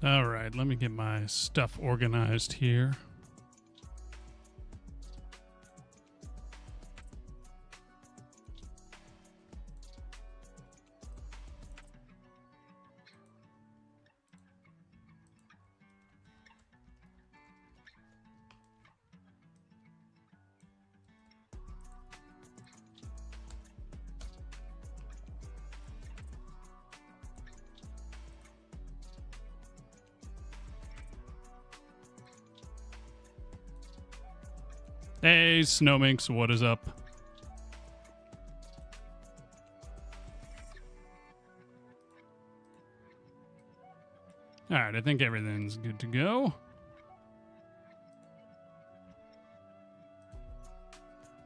All right, let me get my stuff organized here. Hey, Snowminx, what is up? All right, I think everything's good to go.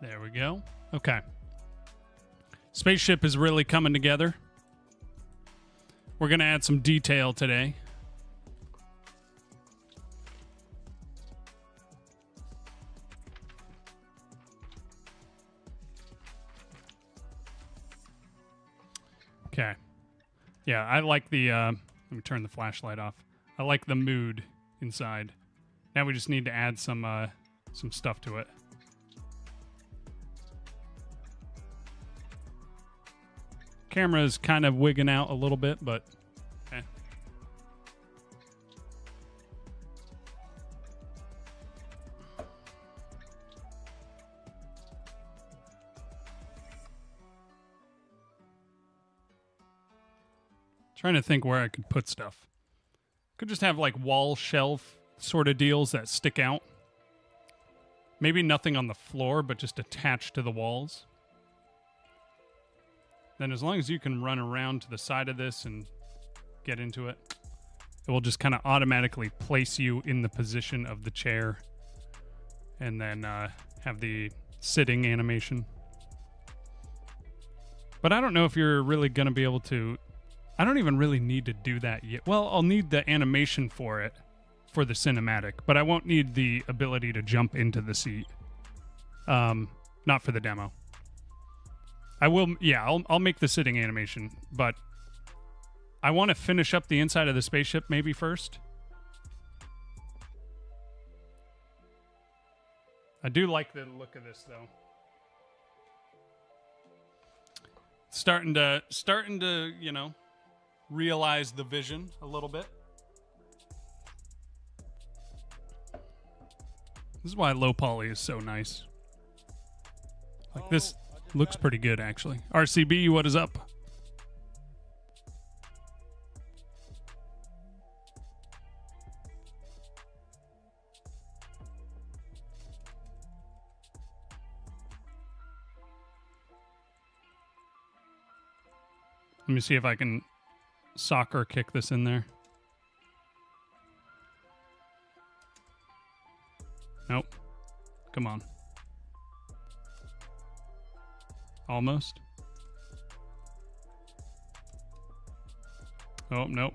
There we go. Okay. Spaceship is really coming together. We're going to add some detail today. Okay. Yeah, I like the, let me turn the flashlight off. I like the mood inside. Now we just need to add some stuff to it. Camera's kind of wigging out a little bit, but okay. Trying to think where I could put stuff. Could just have like wall shelf sort of deals that stick out. Maybe nothing on the floor, but just attached to the walls. Then as long as you can run around to the side of this and get into it, it will just kind of automatically place you in the position of the chair and then have the sitting animation. But I don't know if you're really going to be able to... I don't even really need to do that yet. Well, I'll need the animation for it, for the cinematic, but I won't need the ability to jump into the seat. Not for the demo. I will, yeah, I'll make the sitting animation, but I want to finish up the inside of the spaceship maybe first. I do like the look of this, though. Starting to, you know, realize the vision a little bit. This is why low poly is so nice. Like this looks pretty good, actually. RCB, what is up? Let me see if I can soccer kick this in there. Nope. Come on. Almost. Oh, nope.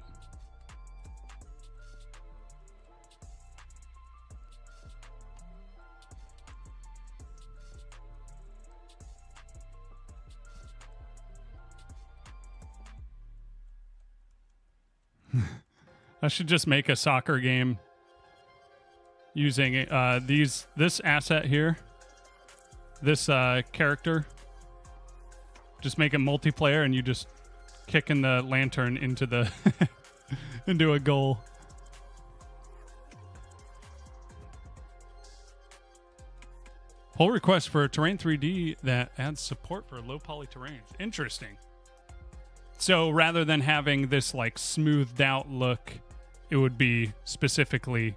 I should just make a soccer game using this asset here, this character. Just make it multiplayer, and you just kicking the lantern into the into a goal. Pull request for a terrain 3D that adds support for low poly terrains. Interesting. So rather than having this like smoothed out look, it would be specifically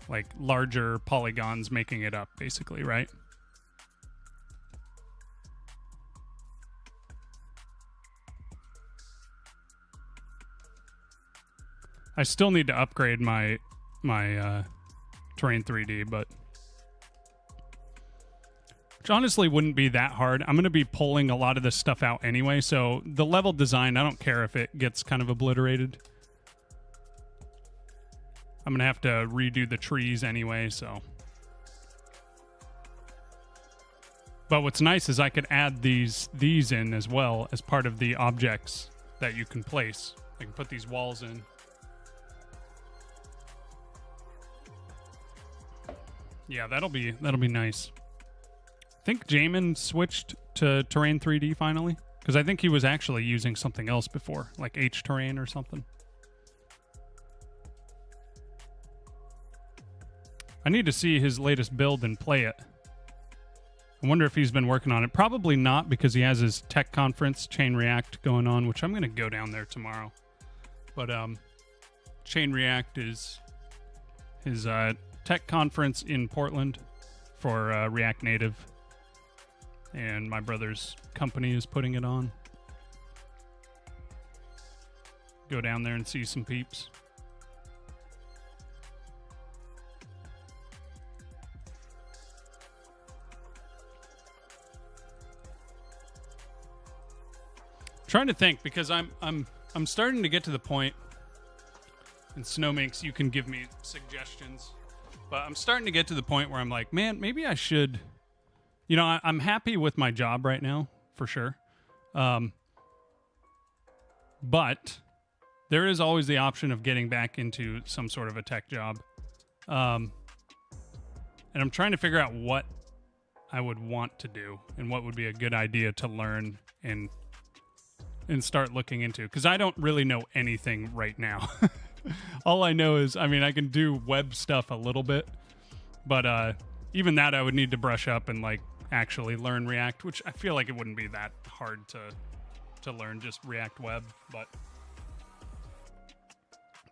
like larger polygons making it up, basically, right? I still need to upgrade my terrain 3D, but which honestly wouldn't be that hard. I'm going to be pulling a lot of this stuff out anyway, so the level design, I don't care if it gets kind of obliterated. I'm going to have to redo the trees anyway, so. But what's nice is I could add these in as well as part of the objects that you can place. I can put these walls in. Yeah, that'll be nice. I think Jamin switched to Terrain 3D finally, because I think he was actually using something else before, like H Terrain or something. I need to see his latest build and play it. I wonder if he's been working on it. Probably not, because he has his tech conference, Chain React, going on, which I'm going to go down there tomorrow. But Chain React is his tech conference in Portland for React Native. And my brother's company is putting it on. Go down there and see some peeps. Trying to think, because I'm starting to get to the point, and Snowminks, you can give me suggestions, but I'm starting to get to the point where I'm like, man, maybe I should, you know, I'm happy with my job right now, for sure. But there is always the option of getting back into some sort of a tech job. And I'm trying to figure out what I would want to do and what would be a good idea to learn and start looking into, because I don't really know anything right now. All I know is, I mean, I can do web stuff a little bit, but even that I would need to brush up and like actually learn React, which I feel like it wouldn't be that hard to learn just React web, but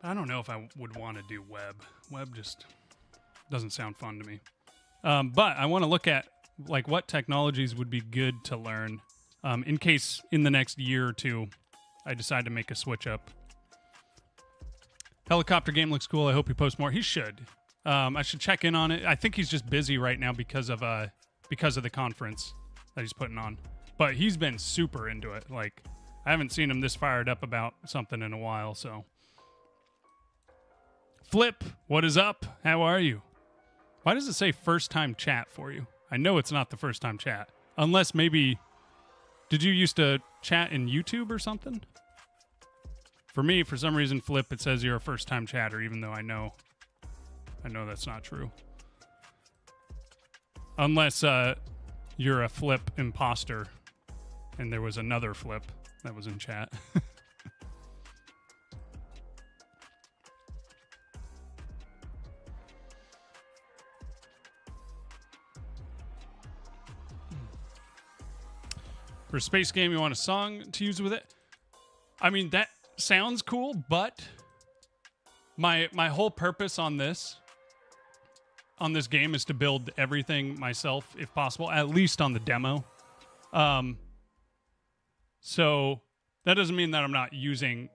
I don't know if I would want to do web. Web just doesn't sound fun to me. But I want to look at like what technologies would be good to learn in case in the next year or two I decide to make a switch up. Helicopter game looks cool. I hope he posts more. He should. I should check in on it. I think he's just busy right now because of the conference that he's putting on. But he's been super into it. Like, I haven't seen him this fired up about something in a while, so. Flip, what is up? How are you? Why does it say first time chat for you? I know it's not the first time chat. Unless maybe, did you used to chat in YouTube or something? For me, for some reason, Flip, it says you're a first time chatter, even though I know that's not true. Unless you're a Flip imposter and there was another Flip that was in chat. For a space game, you want a song to use with it? I mean, that sounds cool, but my whole purpose on this game is to build everything myself, if possible, at least on the demo. So that doesn't mean that I'm not using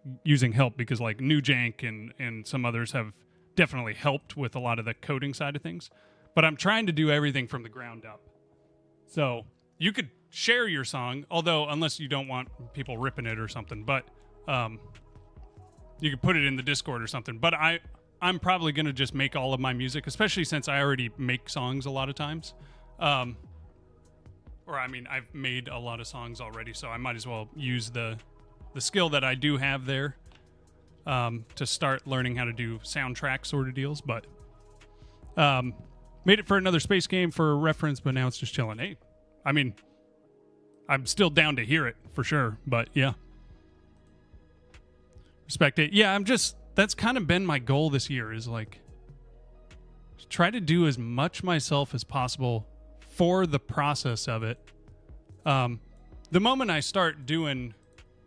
help, because like New Jank and some others have definitely helped with a lot of the coding side of things. But I'm trying to do everything from the ground up. So you could share your song, although unless you don't want people ripping it or something, but you could put it in the Discord or something. But I'm probably going to just make all of my music, especially since I already make songs a lot of times. Or I mean, I've made a lot of songs already, so I might as well use the skill that I do have there to start learning how to do soundtrack sort of deals. But made it for another space game for reference, but now it's just chilling. Hey, I mean, I'm still down to hear it for sure, but yeah. Respect it. Yeah, that's kind of been my goal this year, is like try to do as much myself as possible for the process of it. The moment I start doing,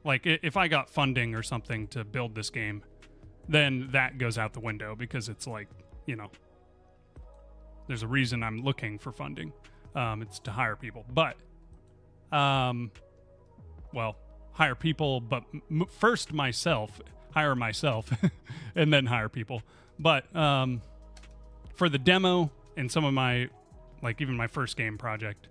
like, if I got funding or something to build this game, then that goes out the window, because it's like, you know, there's a reason I'm looking for funding. It's to hire people, but well, hire people, but first hire myself and then hire people. But for the demo and some of my, like even my first game project,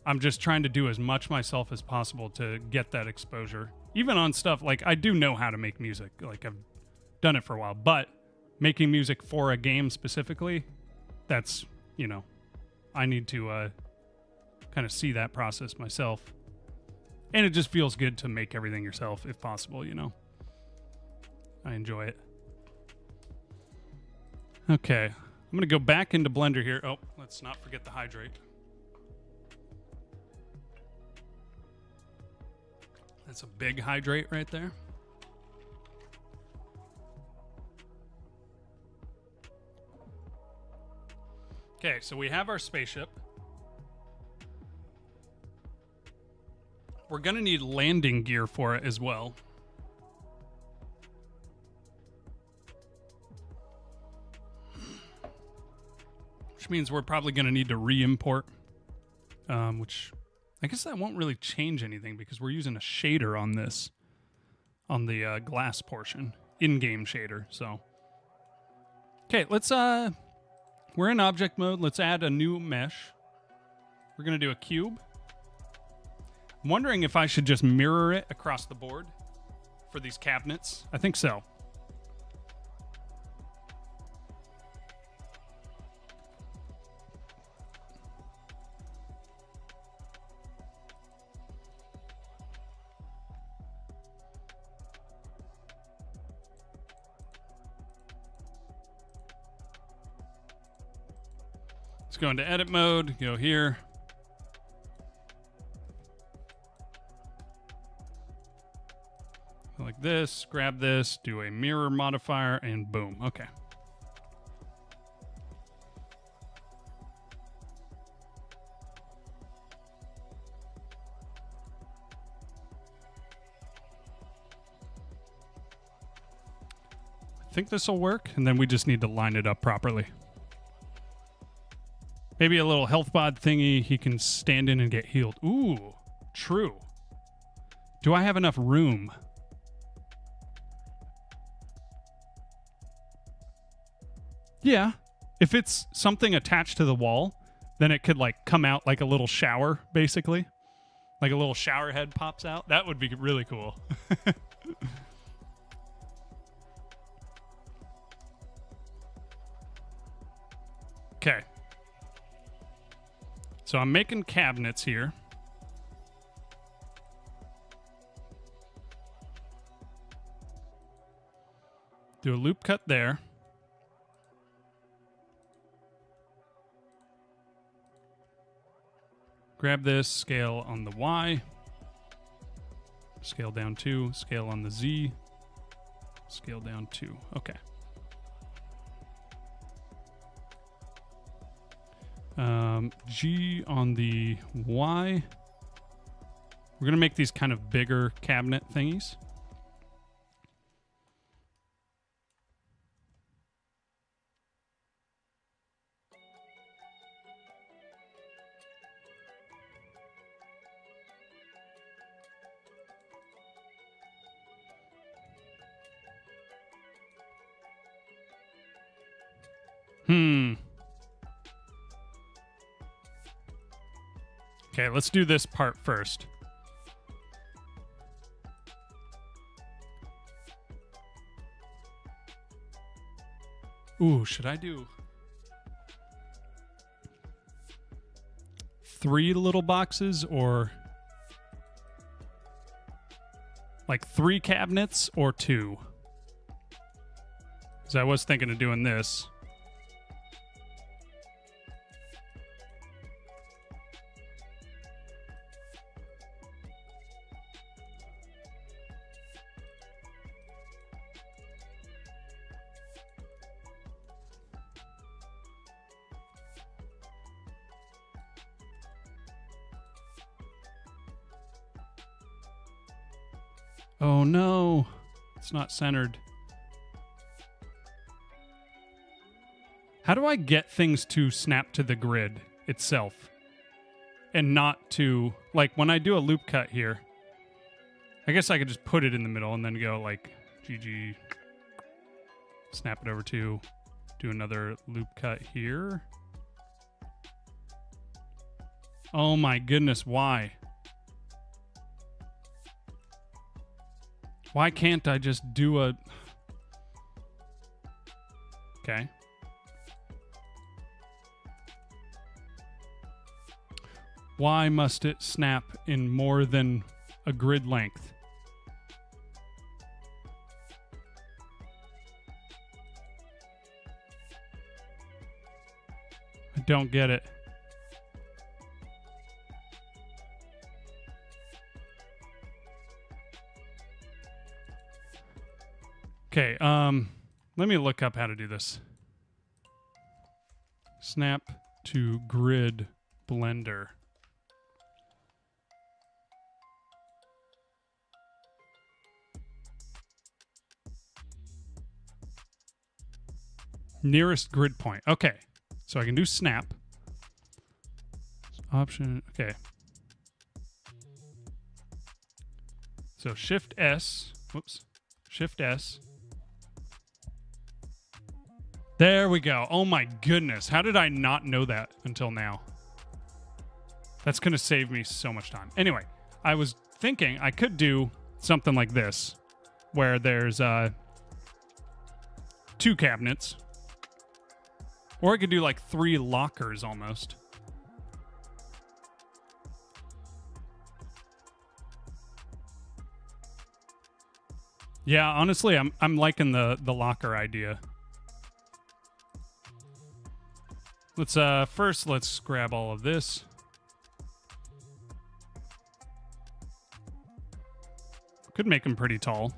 I'm just trying to do as much myself as possible to get that exposure. Even on stuff, like I do know how to make music, like I've done it for a while, but making music for a game specifically, that's, you know, I need to kind of see that process myself. And it just feels good to make everything yourself if possible, you know. I enjoy it. Okay. I'm going to go back into Blender here. Oh, let's not forget the hydrate. That's a big hydrate right there. Okay, so we have our spaceship. We're going to need landing gear for it as well. Which means we're probably going to need to re-import, which I guess that won't really change anything because we're using a shader on this, on the glass portion, in-game shader. So, okay, let's, we're in object mode. Let's add a new mesh. We're going to do a cube. I'm wondering if I should just mirror it across the board for these cabinets. I think so. Let's go into edit mode, go here. Like this, grab this, do a mirror modifier, and boom. Okay. I think this will work, and then we just need to line it up properly. Maybe a little health bod thingy he can stand in and get healed. Ooh, true. Do I have enough room? Yeah. If it's something attached to the wall, then it could like come out like a little shower, basically. Like a little shower head pops out. That would be really cool. Okay. So I'm making cabinets here. Do a loop cut there. Grab this, scale on the Y. Scale down 2, scale on the Z. Scale down 2. Okay. G on the Y. We're going to make these kind of bigger cabinet thingies. Okay, let's do this part first. Ooh, should I do 3 little boxes or like 3 cabinets or 2? Because I was thinking of doing this. Oh no, it's not centered. How do I get things to snap to the grid itself and not to, like when I do a loop cut here, I guess I could just put it in the middle and then go like GG, snap it over to, do another loop cut here. Oh my goodness, why? Why can't I just do a... Okay. Why must it snap in more than a grid length? don't get it. Okay, let me look up how to do this. Snap to grid blender. Nearest grid point. Okay, so I can do snap. Option, okay. So Shift S, whoops, Shift S. There we go. Oh my goodness. How did I not know that until now? That's going to save me so much time. Anyway, I was thinking I could do something like this, where there's 2 cabinets. Or I could do like 3 lockers almost. Yeah, honestly, I'm liking the locker idea. Let's first let's grab all of this. Could make them pretty tall.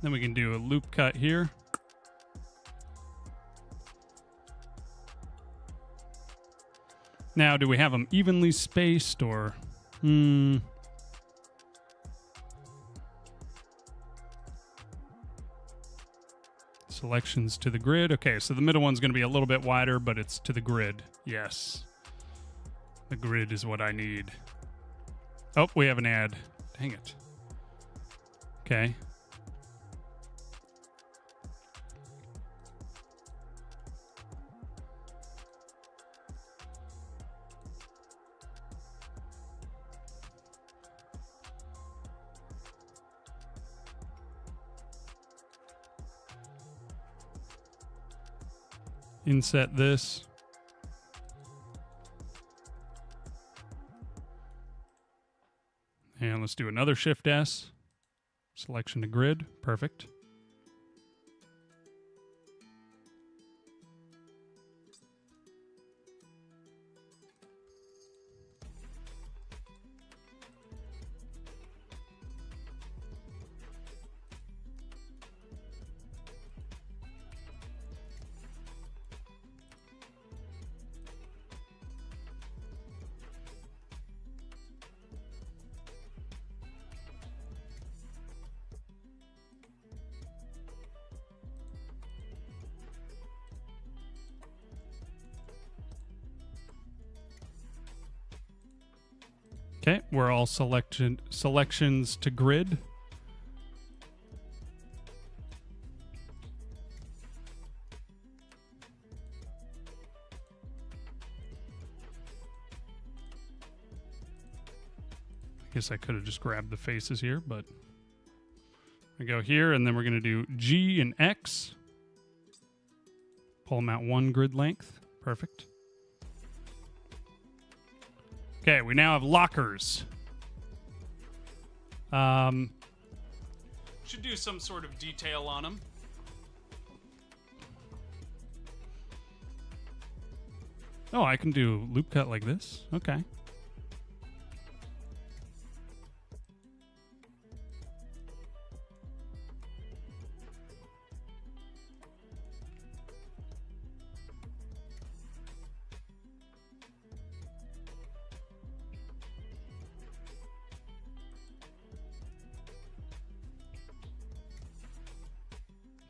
Then we can do a loop cut here. Now, do we have them evenly spaced or Selections to the grid. Okay, so the middle one's going to be a little bit wider, but it's to the grid. Yes. The grid is what I need. Oh, we have an ad. Dang it. Okay. Inset this. And let's do another Shift S. Selection to grid. Perfect. Okay, we're all selections to grid. I guess I could have just grabbed the faces here, but we go here, and then we're going to do G and X. Pull them out 1 grid length. Perfect. Okay, we now have lockers. Should do some sort of detail on them. Oh, I can do loop cut like this. Okay.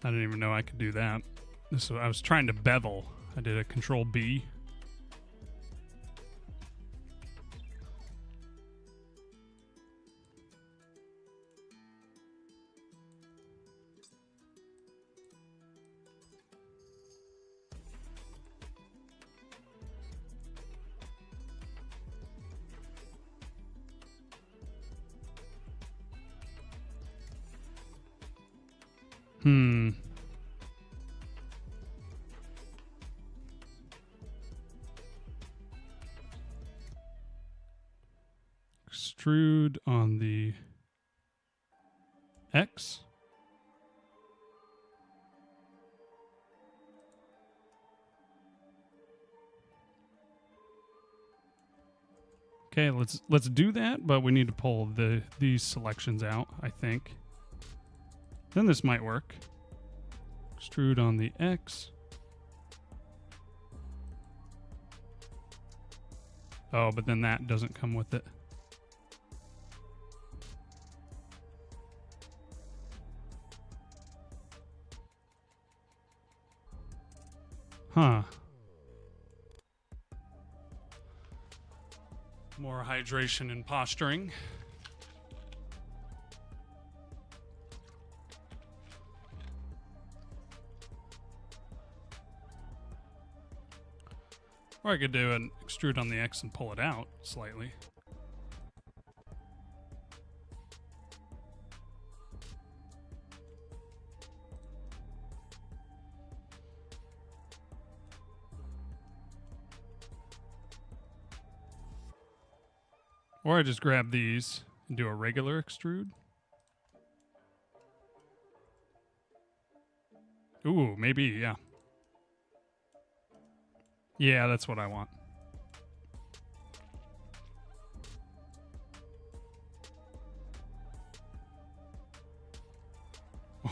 I didn't even know I could do that. I was trying to bevel. I did a Control B. Extrude on the X. Okay, let's do that, but we need to pull these selections out, I think. Then this might work. Extrude on the X. Oh, but then that doesn't come with it. Huh. More hydration and posturing. Or I could do an extrude on the X and pull it out slightly. Or I just grab these and do a regular extrude. Ooh, maybe, yeah. Yeah, that's what I want.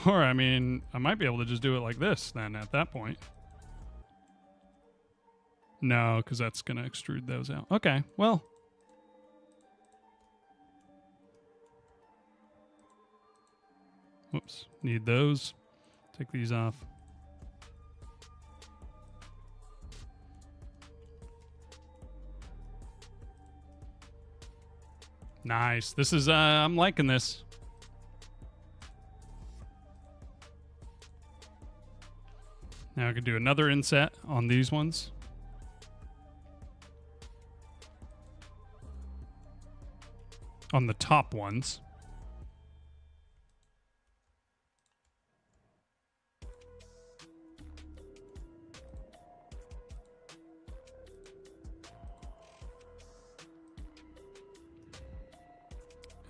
Or, I mean, I might be able to just do it like this then at that point. No, because that's going to extrude those out. Okay, well. Whoops, need those. Take these off. Nice. This is, I'm liking this. Now I can do another inset on these ones. On the top ones.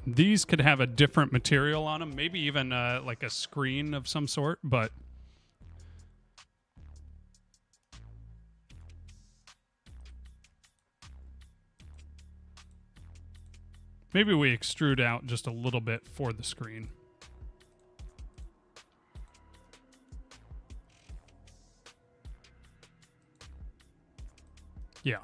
These could have a different material on them, maybe even like a screen of some sort, but maybe we extrude out just a little bit for the screen. Yeah.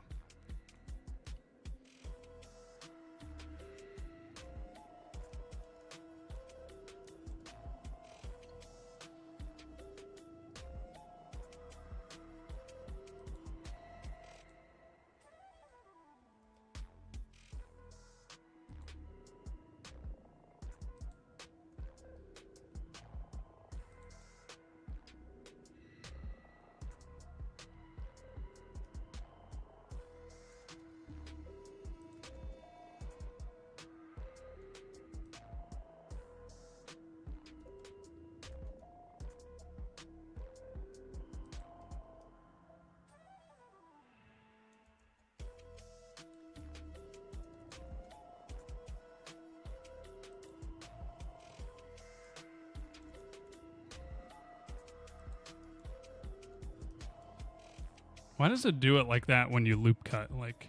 Why does it do it like that when you loop cut? Like,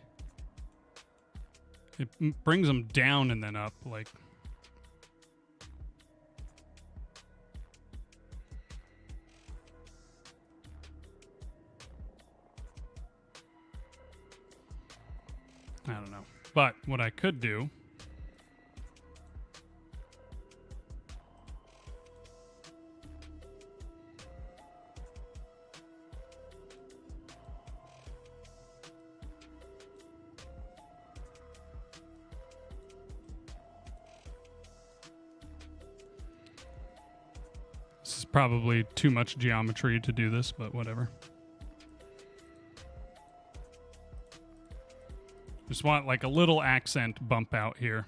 it brings them down and then up. Like, I don't know. But what I could do probably too much geometry to do this, but whatever. Just want like a little accent bump out here.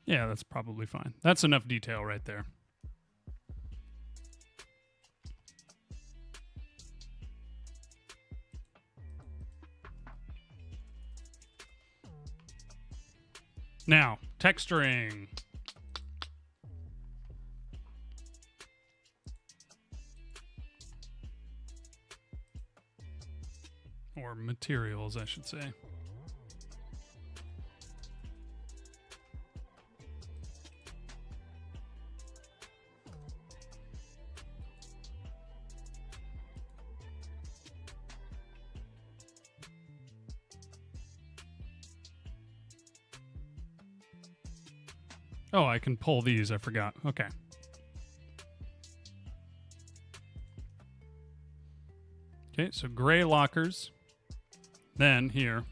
Yeah, that's probably fine. That's enough detail right there. Now, texturing. Or materials, I should say. Oh, I can pull these. I forgot. Okay. Okay, so gray lockers. Then here.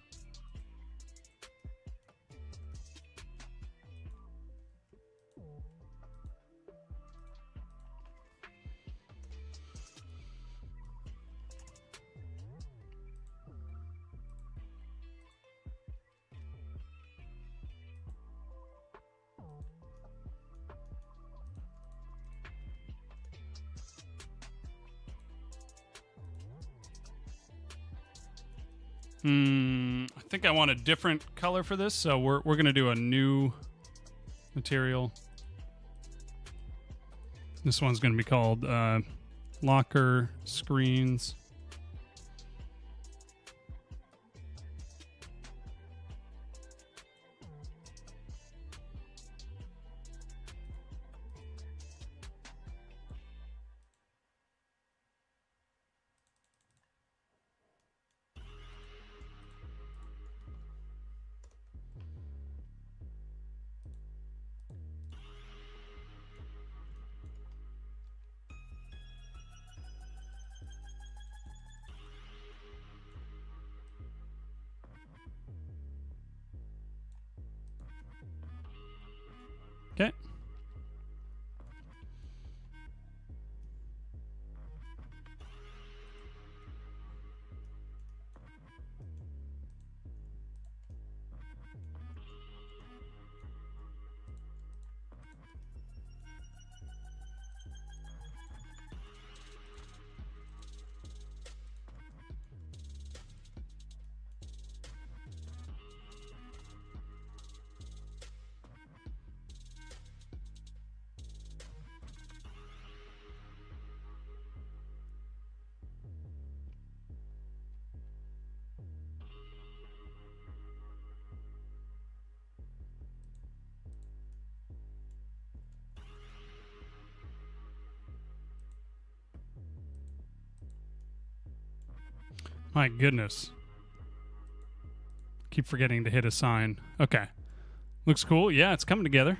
I think I want a different color for this, so we're going to do a new material. This one's going to be called locker screens. Okay. My goodness. Keep forgetting to hit assign. Okay. Looks cool. Yeah, it's coming together.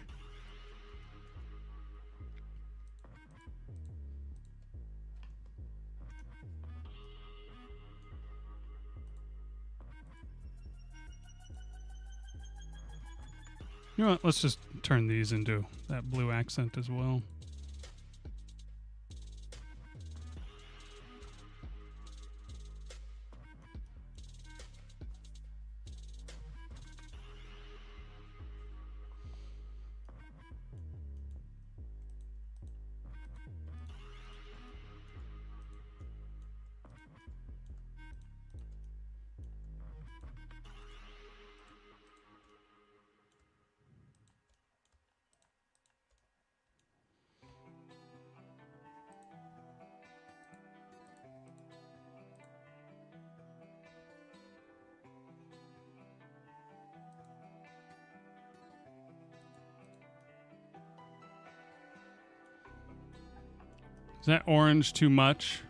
You know what? Let's just turn these into that blue accent as well. Is that orange too much?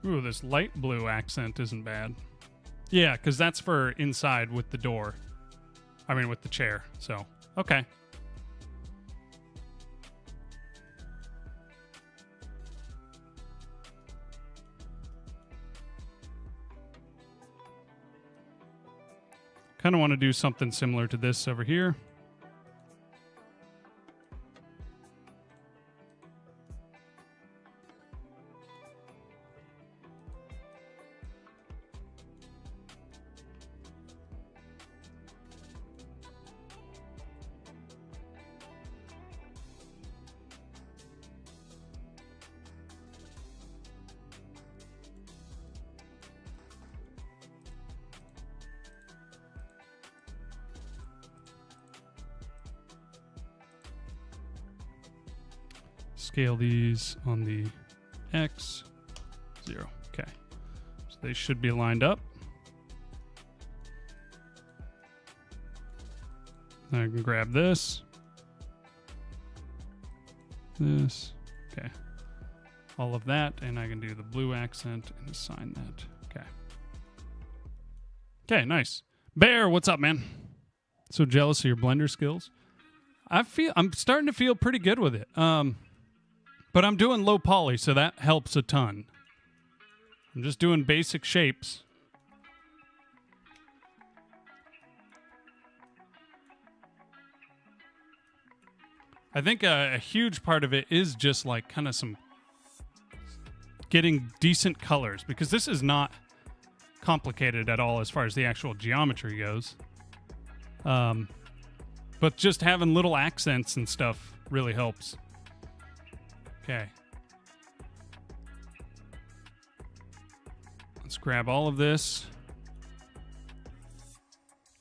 Ooh, this light blue accent isn't bad. Yeah, because that's for inside with the door. I mean, with the chair. So, okay. Kind of want to do something similar to this over here. Scale these on the X, 0. Okay. So they should be lined up. I can grab this. This. Okay. All of that, and I can do the blue accent and assign that. Okay. Okay, nice. Bear, what's up, man? So jealous of your Blender skills. I'm starting to feel pretty good with it. But I'm doing low poly, so that helps a ton. I'm just doing basic shapes. I think a huge part of it is just like kind of some getting decent colors, because this is not complicated at all as far as the actual geometry goes. But just having little accents and stuff really helps. Okay. Let's grab all of this.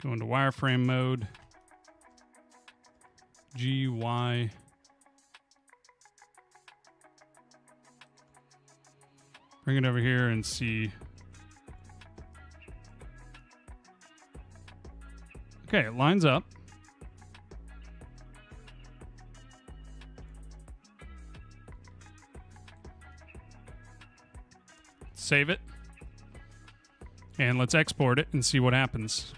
Go into wireframe mode. G, Y. Bring it over here and see. Okay, it lines up. Save it. And let's export it and see what happens.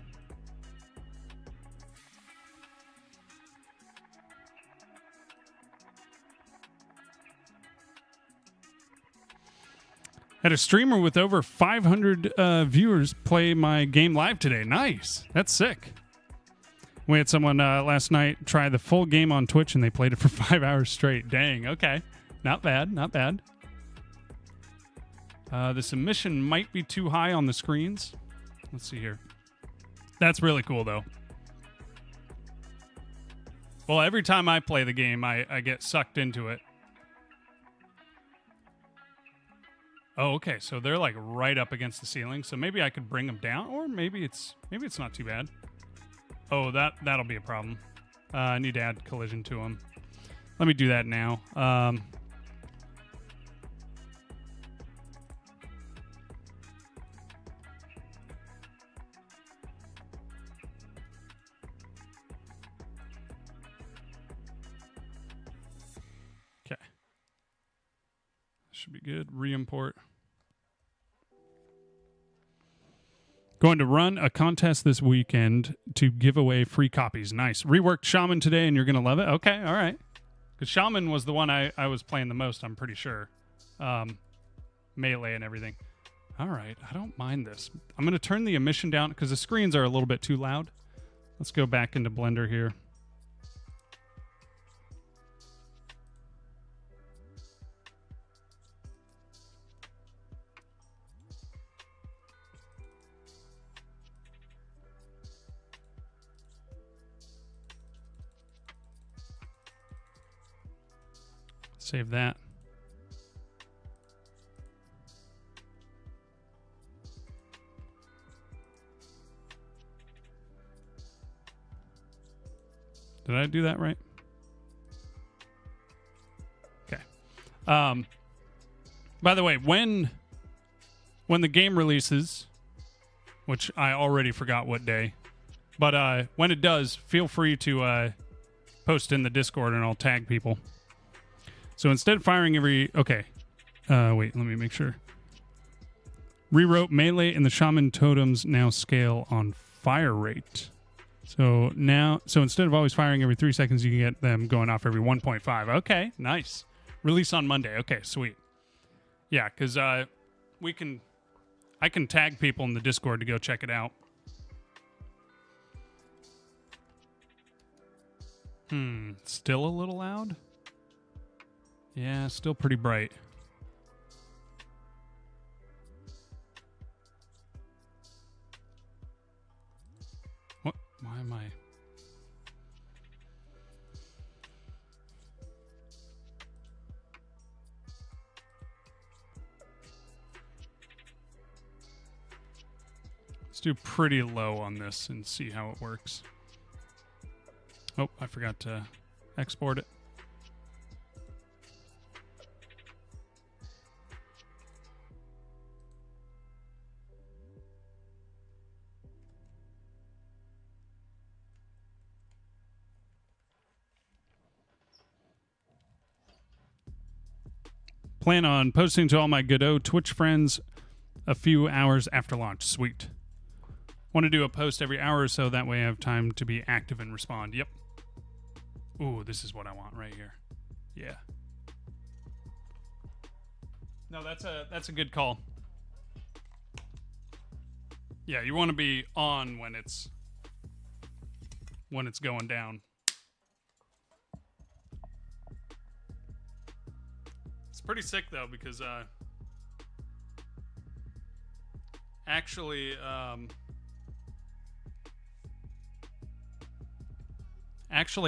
Had a streamer with over 500 viewers play my game live today. Nice. That's sick. We had someone last night try the full game on Twitch, and they played it for 5 hours straight. Dang. Okay. Not bad. Not bad. This emission might be too high on the screens. Let's see here. That's really cool, though. Well, every time I play the game, I get sucked into it. Oh, okay. So they're like right up against the ceiling. So maybe I could bring them down, or maybe it's not too bad. Oh, that'll be a problem. I need to add collision to them. Let me do that now. Okay. Should be good. Re-import. Going to run a contest this weekend to give away free copies. Nice. Reworked Shaman today, and you're going to love it? Okay, all right. Because Shaman was the one I was playing the most, I'm pretty sure. Melee and everything. All right, I don't mind this. I'm going to turn the emission down because the screens are a little bit too loud. Let's go back into Blender here. Save that. Did I do that right? Okay. By the way, when the game releases, which I already forgot what day, but when it does, feel free to post in the Discord and I'll tag people. So instead of firing every... Okay. Wait, let me make sure. Rewrote melee and the shaman totems now scale on fire rate. So instead of always firing every 3 seconds, you can get them going off every 1.5. Okay, nice. Release on Monday. Okay, sweet. Yeah, because I can tag people in the Discord to go check it out. Still a little loud? Yeah, still pretty bright. What? Why am I... Let's do pretty low on this and see how it works. Oh, I forgot to export it. Plan on posting to all my Godot Twitch friends a few hours after launch. Sweet. Want to do a post every hour or so, that way I have time to be active and respond. Yep. Ooh, this is what I want right here. Yeah. No, that's a good call. Yeah, you want to be on when it's going down. It's pretty sick though, because actually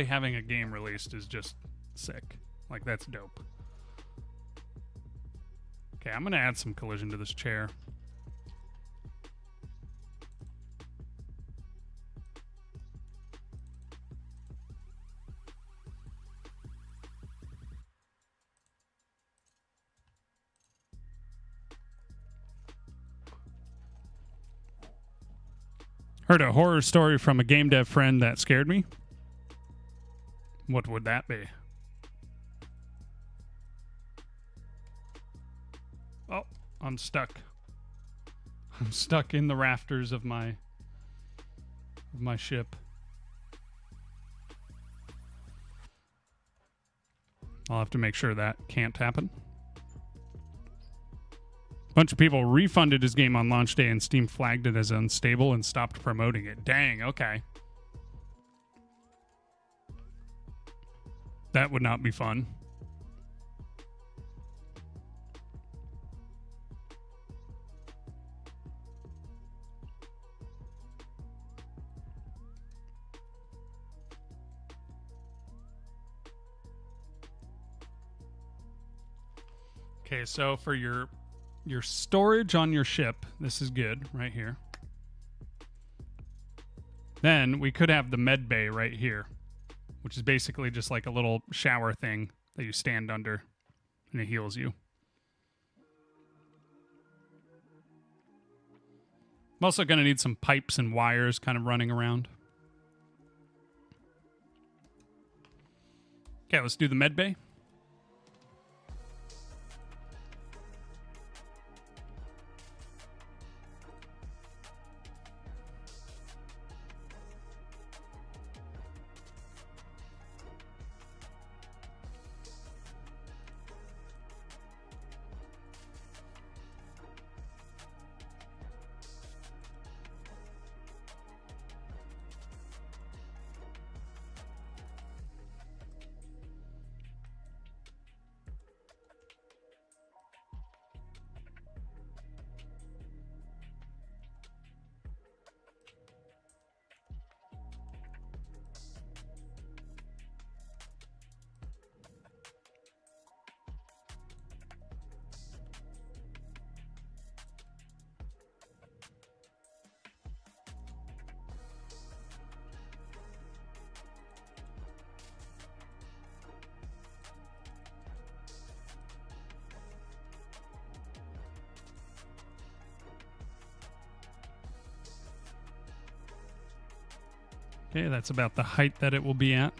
having a game released is just sick. Like, that's dope. Okay, I'm gonna add some collision to this chair. Heard a horror story from a game dev friend that scared me. What would that be? Oh, I'm stuck. I'm stuck in the rafters of my ship. I'll have to make sure that can't happen. A bunch of people refunded his game on launch day and Steam flagged it as unstable and stopped promoting it. Dang, okay. That would not be fun. Okay, so for your storage on your ship, this is good right here. Then we could have the med bay right here, which is basically just like a little shower thing that you stand under and it heals you. I'm also going to need some pipes and wires kind of running around. Okay, let's do the med bay. Okay, that's about the height that it will be at.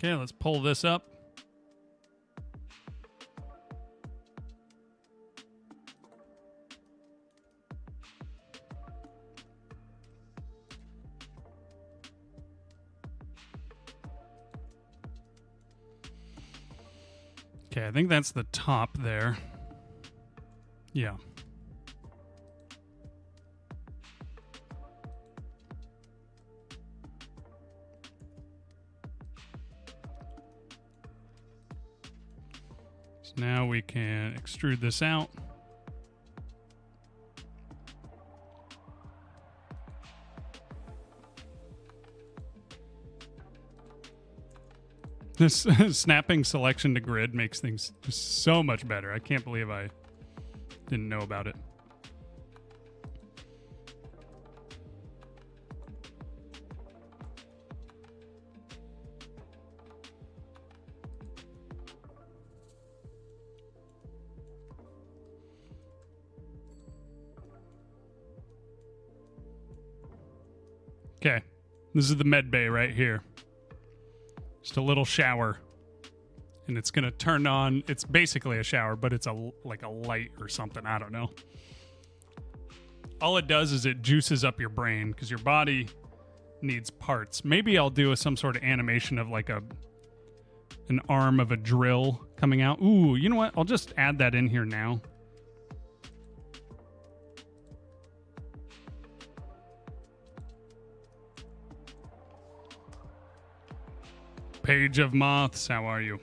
Okay, let's pull this up. Okay, I think that's the top there. Yeah. So now we can extrude this out. This snapping selection to grid makes things just so much better. I can't believe I didn't know about it. Okay, this is the med bay right here. Just a little shower, and it's gonna turn on. It's basically a shower, but it's like a light or something. I don't know. All it does is it juices up your brain because your body needs parts. Maybe I'll do some sort of animation of like an arm of a drill coming out. Ooh, you know what? I'll just add that in here now. Page of Moths, how are you?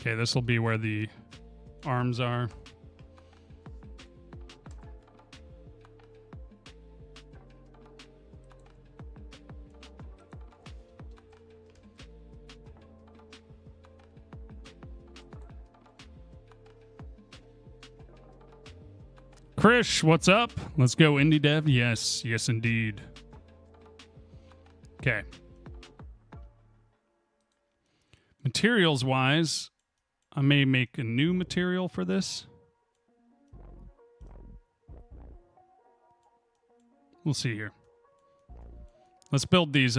Okay, this will be where the arms are. Krish, what's up? Let's go indie dev. Yes, yes indeed. Okay. Materials wise, I may make a new material for this. We'll see here. Let's build these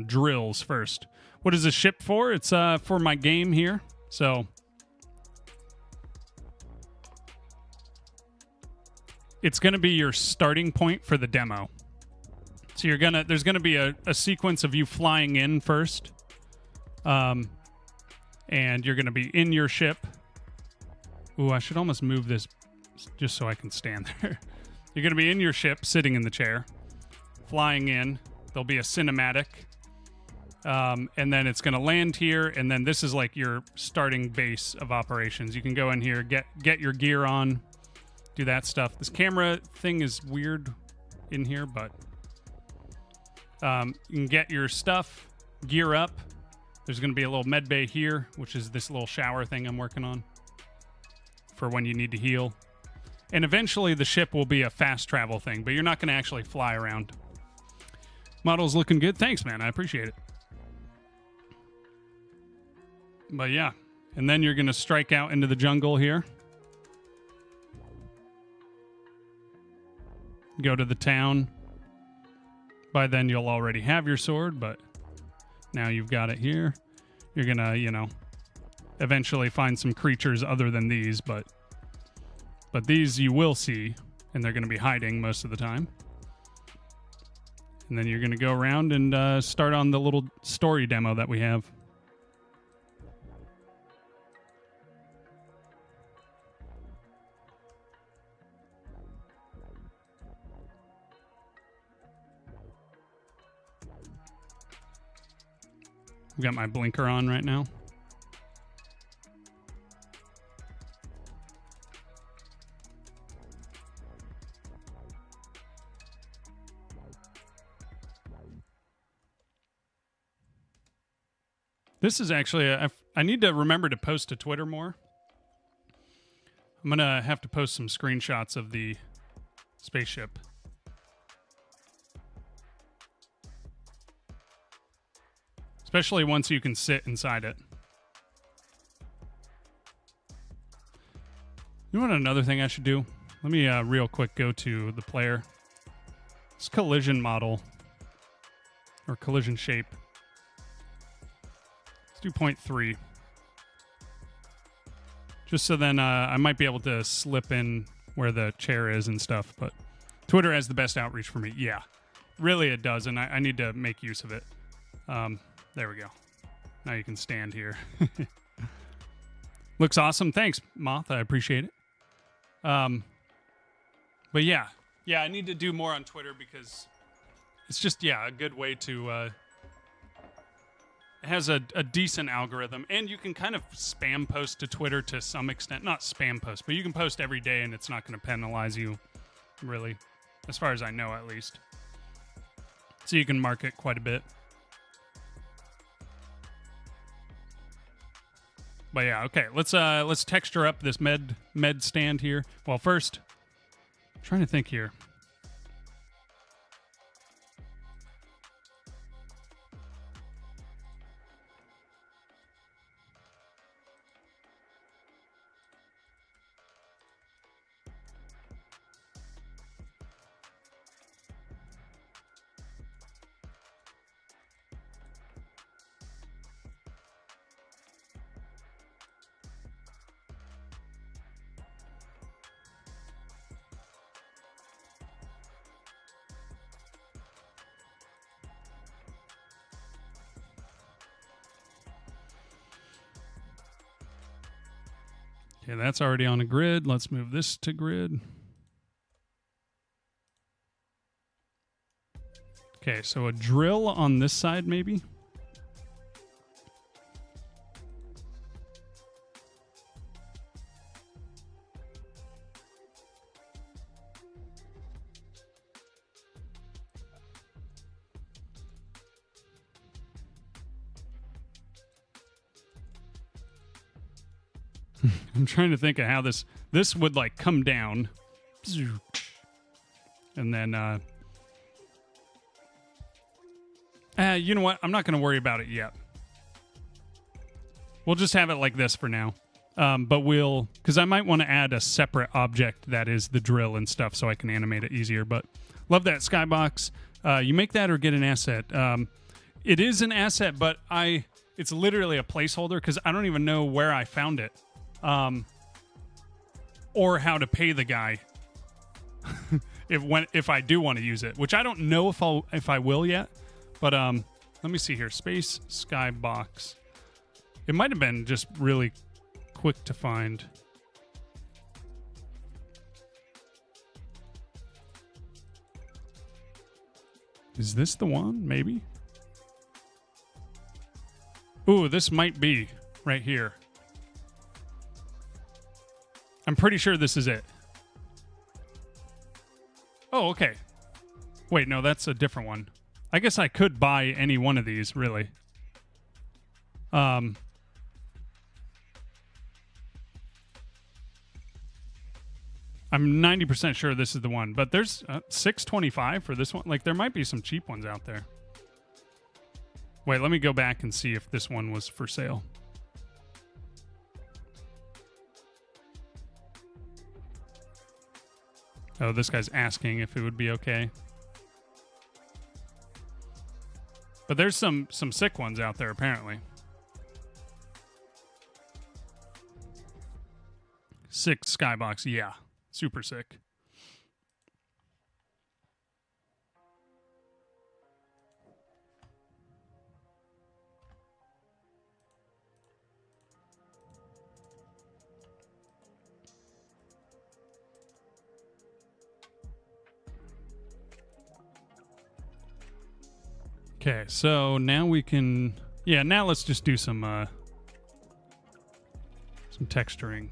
drills first. What is this ship for? It's for my game here. So it's going to be your starting point for the demo. So there's going to be a sequence of you flying in first. And you're going to be in your ship. Ooh, I should almost move this just so I can stand there. You're going to be in your ship, sitting in the chair, flying in. There'll be a cinematic. And then it's going to land here, and then this is like your starting base of operations. You can go in here, get your gear on, do that stuff. This camera thing is weird in here, but you can get your stuff, gear up. There's going to be a little med bay here, which is this little shower thing I'm working on for when you need to heal. And eventually the ship will be a fast travel thing, but you're not going to actually fly around. Model's looking good. Thanks, man. I appreciate it. But yeah, and then you're going to strike out into the jungle here. Go to the town. By then you'll already have your sword, but now you've got it here. You're going to, eventually find some creatures other than these, but these you will see, and they're going to be hiding most of the time. And then you're going to go around and start on the little story demo that we have. I've got my blinker on right now. This is actually, I need to remember to post to Twitter more. I'm going to have to post some screenshots of the spaceship. especially once you can sit inside it. You know what another thing I should do? Let me real quick go to the player. This collision model, or collision shape. Let's do 0.3. Just so then I might be able to slip in where the chair is and stuff. But Twitter has the best outreach for me. Yeah, really it does, and I need to make use of it. There we go. Now you can stand here. Looks awesome. Thanks, Moth. I appreciate it. But yeah, I need to do more on Twitter because it's just, a good way to, it has a decent algorithm, and you can kind of spam post to Twitter to some extent. Not spam post, but you can post every day and it's not going to penalize you, really, as far as I know, at least. So you can market quite a bit. But yeah, okay, let's texture up this med stand here. Well, first, I'm trying to think here. Okay, that's already on a grid. Let's move this to grid. Okay, so a drill on this side, maybe? I'm trying to think of how this would like come down, and then you know what? I'm not going to worry about it yet. We'll just have it like this for now. But because I might want to add a separate object that is the drill and stuff, so I can animate it easier. But love that skybox. You make that or get an asset. It is an asset, but it's literally a placeholder because I don't even know where I found it. Or how to pay the guy if I do want to use it, which I don't know if I will yet. But let me see here. Space Skybox. It might have been just really quick to find. Is this the one? Maybe. Ooh, this might be right here. I'm pretty sure this is it. Oh, okay. Wait, no, that's a different one. I guess I could buy any one of these, really. I'm 90% sure this is the one, but there's $625 for this one. Like, there might be some cheap ones out there. Wait, let me go back and see if this one was for sale. Oh, this guy's asking if it would be okay. But there's some sick ones out there, apparently. Sick skybox, yeah. Super sick. Okay, so now we can... Yeah, now let's just do some texturing.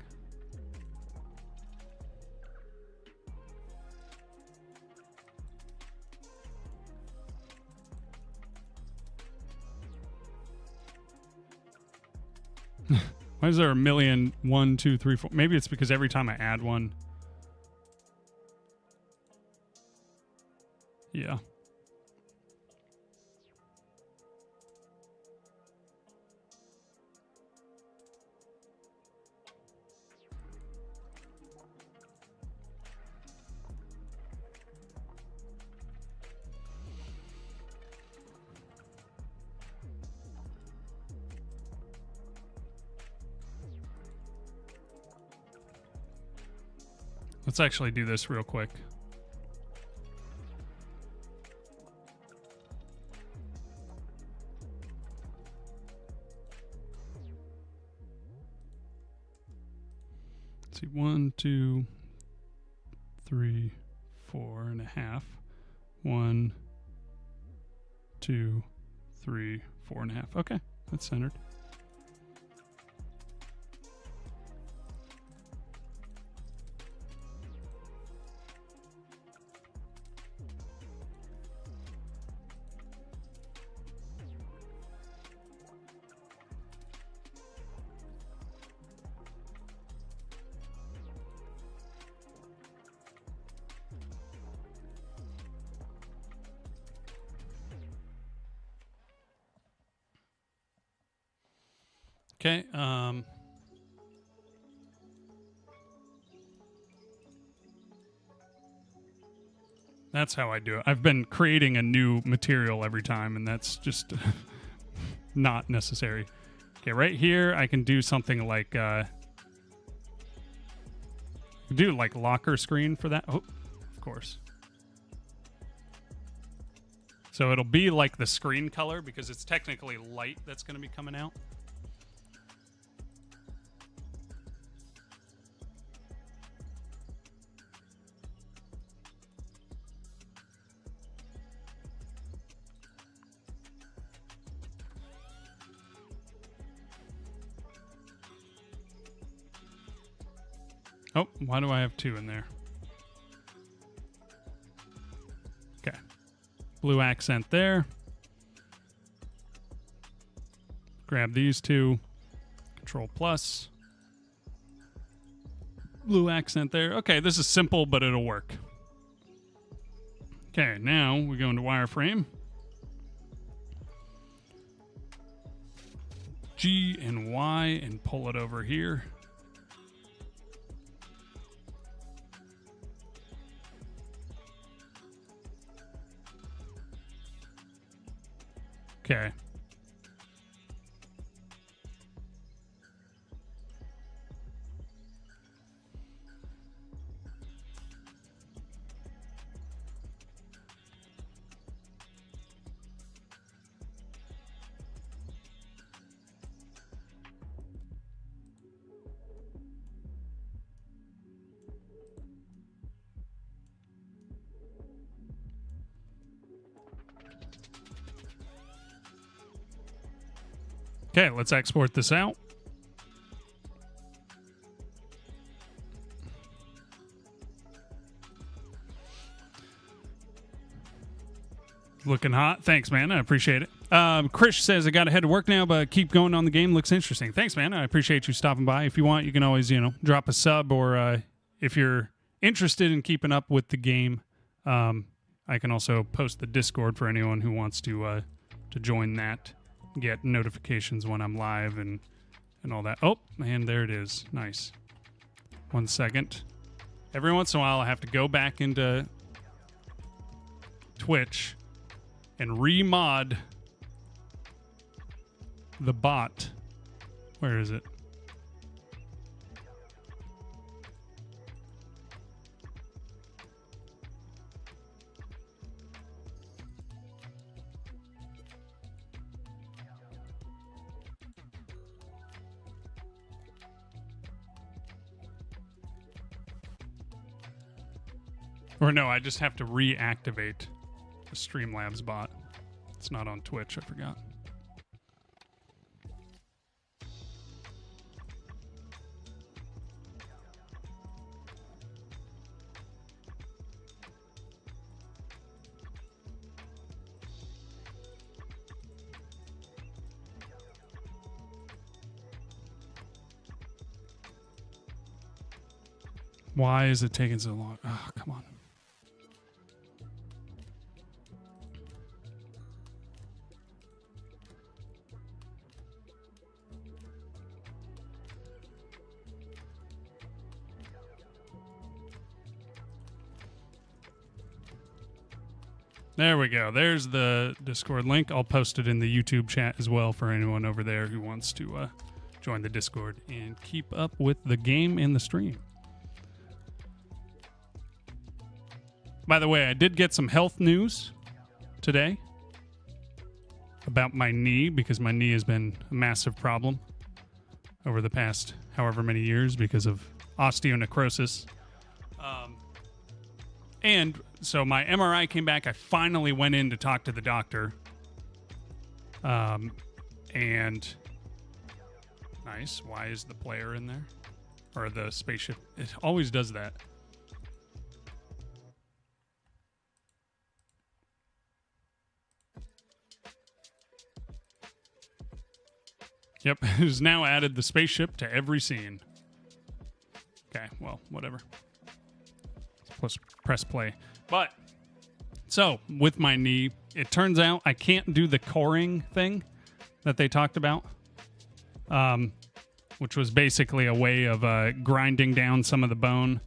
Why is there a million? 1, 2, 3, 4? Maybe it's because every time I add one. Yeah. Let's actually do this real quick. Let's see, 1, 2, 3, 4.5. 1, 2, 3, 4.5. Okay, that's centered. Okay, that's how I do it. I've been creating a new material every time, and that's just not necessary. Okay, right here, I can do something like, do like locker screen for that. Oh, of course. So it'll be like the screen color because it's technically light that's going to be coming out. Oh, why do I have 2 in there? Okay. Blue accent there. Grab these 2. Control plus. Blue accent there. Okay, this is simple, but it'll work. Okay, now we go into wireframe. G and Y and pull it over here. Okay. Okay, let's export this out. Looking hot. Thanks, man. I appreciate it. Krish says, I got to head to work now, but keep going on the game. Looks interesting. Thanks, man. I appreciate you stopping by. If you want, you can always, drop a sub, or if you're interested in keeping up with the game, I can also post the Discord for anyone who wants to join that. Get notifications when I'm live and all that. Oh, and there it is. Nice. 1 second. Every once in a while, I have to go back into Twitch and remod the bot. Where is it? Or no, I just have to reactivate the Streamlabs bot. It's not on Twitch, I forgot. Why is it taking so long? Oh, come on. There we go. There's the Discord link. I'll post it in the YouTube chat as well for anyone over there who wants to join the Discord and keep up with the game and the stream. By the way, I did get some health news today about my knee, because my knee has been a massive problem over the past however many years because of osteonecrosis. And so my MRI came back. I finally went in to talk to the doctor. And nice. Why is the player in there? Or the spaceship? It always does that. Yep, who's now added the spaceship to every scene. Okay, well, whatever. Let's press play. But, so, with my knee, it turns out I can't do the coring thing that they talked about, which was basically a way of grinding down some of the bone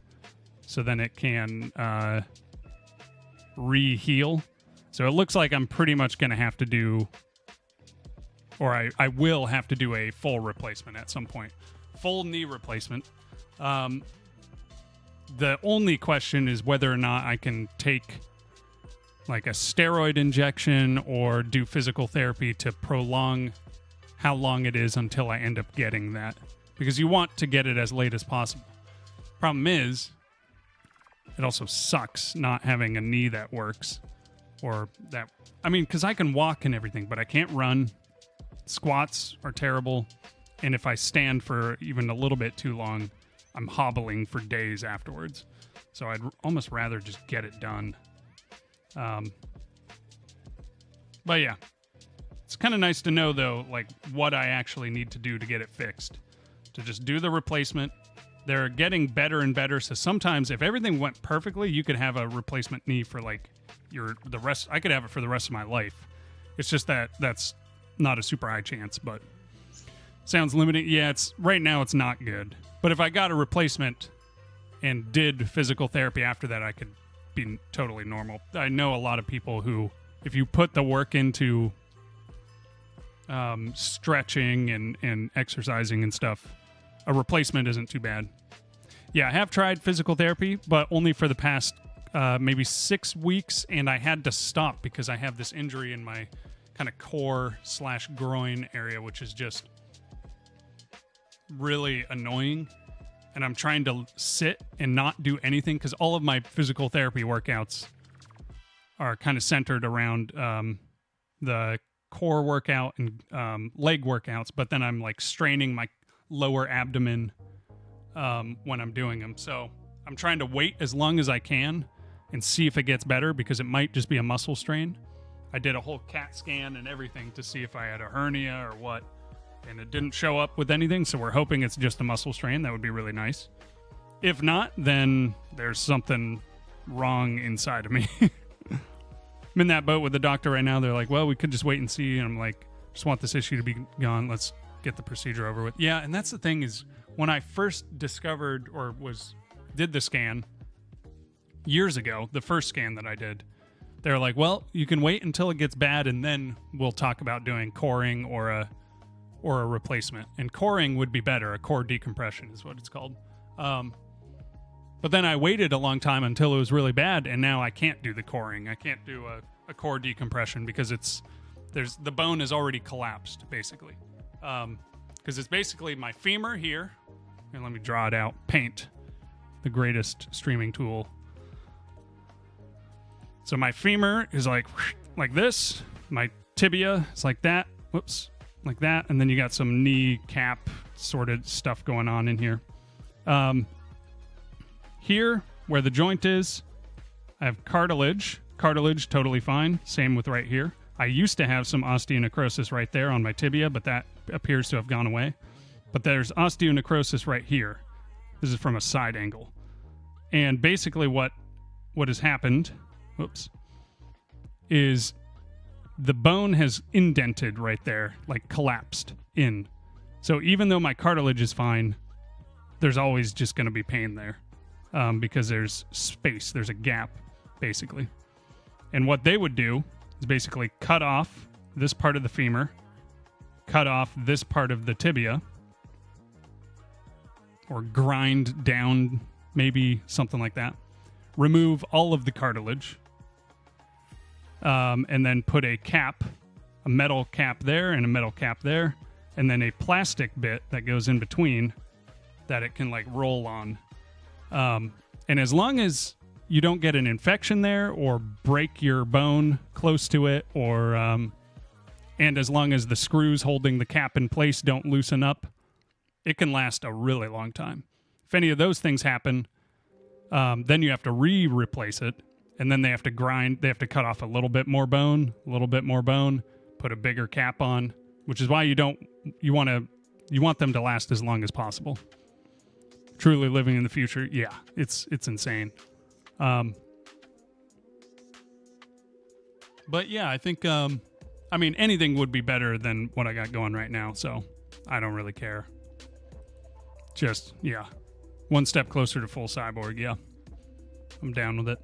so then it can re-heal. So it looks like I'm pretty much going to have to do... or I will have to do a full replacement at some point. Full knee replacement. The only question is whether or not I can take like a steroid injection or do physical therapy to prolong how long it is until I end up getting that. Because you want to get it as late as possible. Problem is, it also sucks not having a knee that works. Or that... I mean, because I can walk and everything, but I can't run. Squats are terrible, and if I stand for even a little bit too long, I'm hobbling for days afterwards. So I'd almost rather just get it done. But yeah, it's kind of nice to know, though, like what I actually need to do to get it fixed. To just do the replacement. They're getting better and better, so sometimes if everything went perfectly, you could have a replacement knee for like the rest. I could have it for the rest of my life. It's just that's not a super high chance, but sounds limiting. Yeah, right now it's not good. But if I got a replacement and did physical therapy after that, I could be totally normal. I know a lot of people who, if you put the work into stretching and exercising and stuff, a replacement isn't too bad. Yeah, I have tried physical therapy, but only for the past maybe 6 weeks, and I had to stop because I have this injury in my kind of core/groin area, which is just really annoying. And I'm trying to sit and not do anything because all of my physical therapy workouts are kind of centered around the core workout and leg workouts, but then I'm like straining my lower abdomen when I'm doing them. So I'm trying to wait as long as I can and see if it gets better, because it might just be a muscle strain. I did a whole CAT scan and everything to see if I had a hernia or what, and it didn't show up with anything, so we're hoping it's just a muscle strain. That would be really nice. If not, then there's something wrong inside of me. I'm in that boat with the doctor right now. They're like, well, we could just wait and see, and I'm like, just want this issue to be gone. Let's get the procedure over with. Yeah, and that's the thing is, when I first discovered or did the scan years ago, the first scan that I did, they're like, well, you can wait until it gets bad, and then we'll talk about doing coring or a replacement. And coring would be better. A core decompression is what it's called. But then I waited a long time until it was really bad, and now I can't do the coring. I can't do a core decompression because the bone is already collapsed, basically. Because it's basically my femur here. And let me draw it out. Paint, the greatest streaming tool. So my femur is like this. My tibia is like that. Whoops. Like that. And then you got some knee cap sorted stuff going on in here. Here, where the joint is, I have cartilage. Cartilage, totally fine. Same with right here. I used to have some osteonecrosis right there on my tibia, but that appears to have gone away. But there's osteonecrosis right here. This is from a side angle. And basically what has happened, is the bone has indented right there, like collapsed in. So even though my cartilage is fine, there's always just going to be pain there because there's space. There's a gap, basically. And what they would do is basically cut off this part of the femur, cut off this part of the tibia, or grind down, maybe something like that. remove all of the cartilage, and then put a cap, a metal cap there and a metal cap there, and then a plastic bit that goes in between that it can like roll on. And as long as you don't get an infection there or break your bone close to it, or and as long as the screws holding the cap in place don't loosen up, it can last a really long time. If any of those things happen, then you have to replace it, and then they have to grind. They have to cut off a little bit more bone, put a bigger cap on, which is why you want them to last as long as possible. Truly living in the future, yeah, it's insane. But yeah, I think anything would be better than what I got going right now, so I don't really care. Just, yeah, one step closer to full cyborg, yeah. I'm down with it.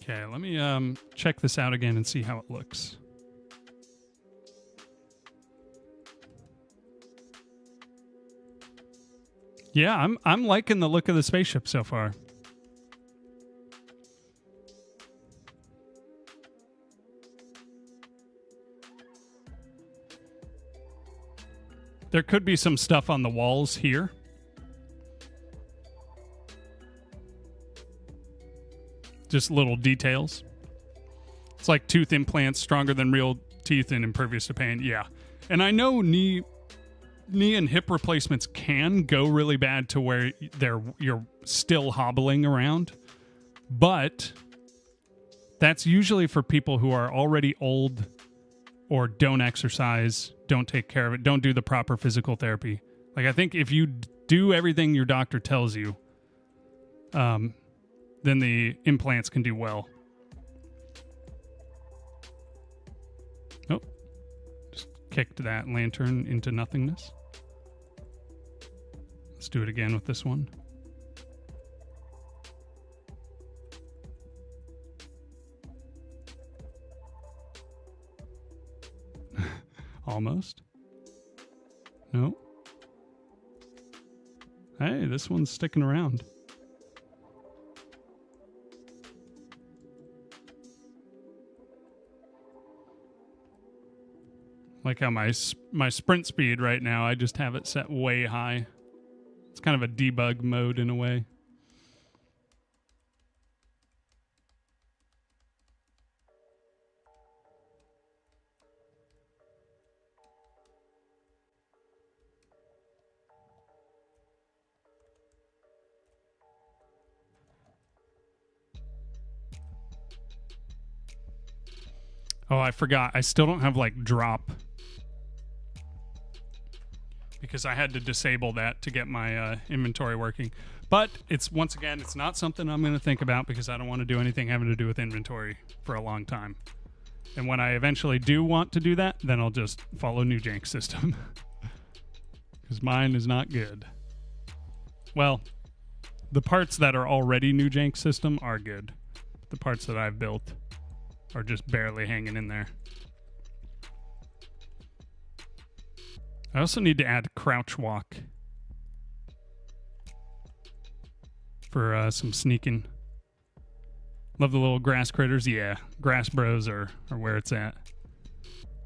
Okay, let me check this out again and see how it looks. Yeah, I'm liking the look of the spaceship so far. There could be some stuff on the walls here. Just little details. It's like tooth implants, stronger than real teeth and impervious to pain. Yeah. And I know knee and hip replacements can go really bad to where you're still hobbling around. But that's usually for people who are already old or don't exercise, don't take care of it, don't do the proper physical therapy. Like, I think if you do everything your doctor tells you, then the implants can do well. Oh, just kicked that lantern into nothingness. Let's do it again with this one. Almost. No. Hey, this one's sticking around. Like how my sprint speed right now, I just have it set way high. It's kind of a debug mode in a way. Oh, I forgot. I still don't have like drop, because I had to disable that to get my inventory working. But it's, once again, it's not something I'm going to think about, because I don't want to do anything having to do with inventory for a long time. And when I eventually do want to do that, then I'll just follow New Jank system. Because mine is not good. Well, the parts that are already New Jank system are good. The parts that I've built are just barely hanging in there. I also need to add crouch walk for some sneaking. Love the little grass critters. Yeah, grass bros are where it's at.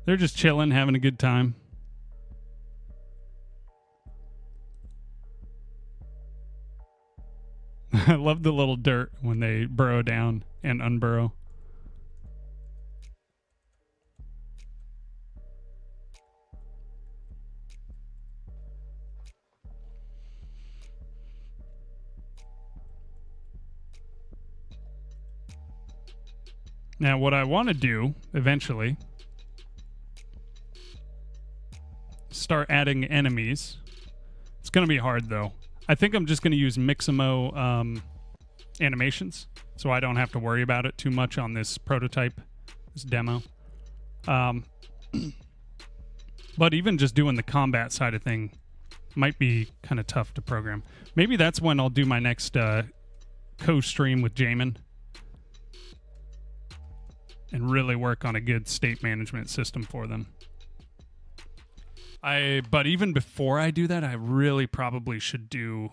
They're just chilling, having a good time. I love the little dirt when they burrow down and unburrow. Now, what I want to do eventually, start adding enemies. It's going to be hard, though. I think I'm just going to use Mixamo animations, so I don't have to worry about it too much on this prototype, this demo. But even just doing the combat side of thing might be kind of tough to program. Maybe that's when I'll do my next co-stream with Jamin and really work on a good state management system for them. But even before I do that, I really probably should do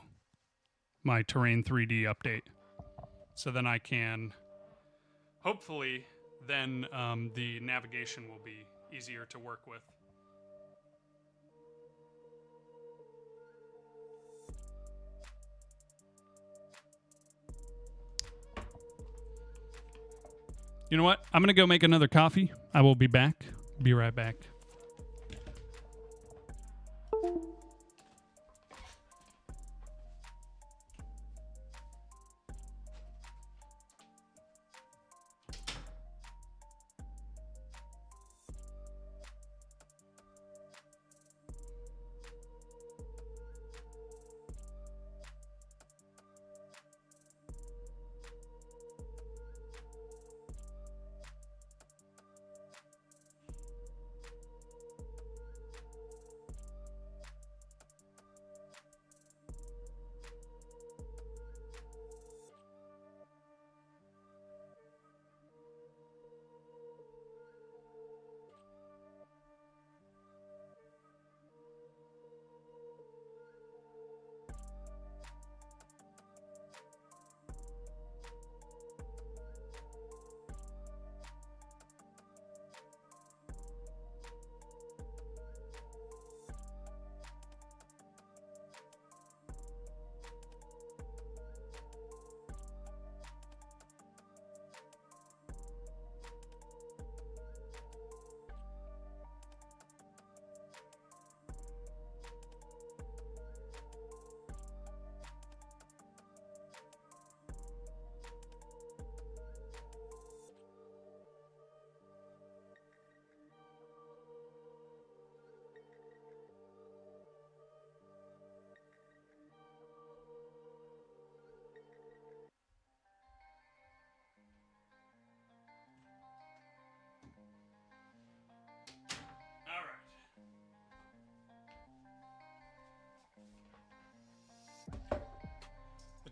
my Terrain 3D update. So then I can, hopefully, then the navigation will be easier to work with. You know what? I'm going to go make another coffee. I will be back. Be right back.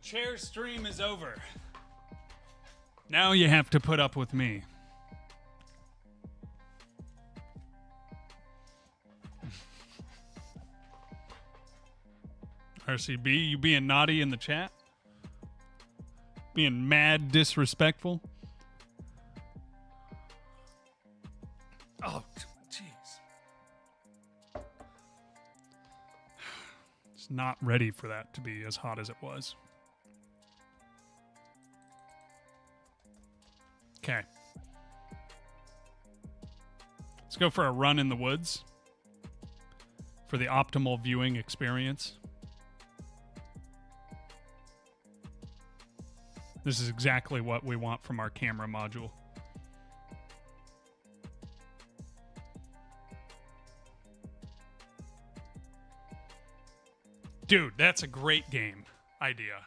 Chair stream is over. Now you have to put up with me. RCB, you being naughty in the chat? Being mad disrespectful? Oh, jeez. It's not ready for that to be as hot as it was. Okay. Let's go for a run in the woods for the optimal viewing experience. This is exactly what we want from our camera module. Dude, that's a great game idea.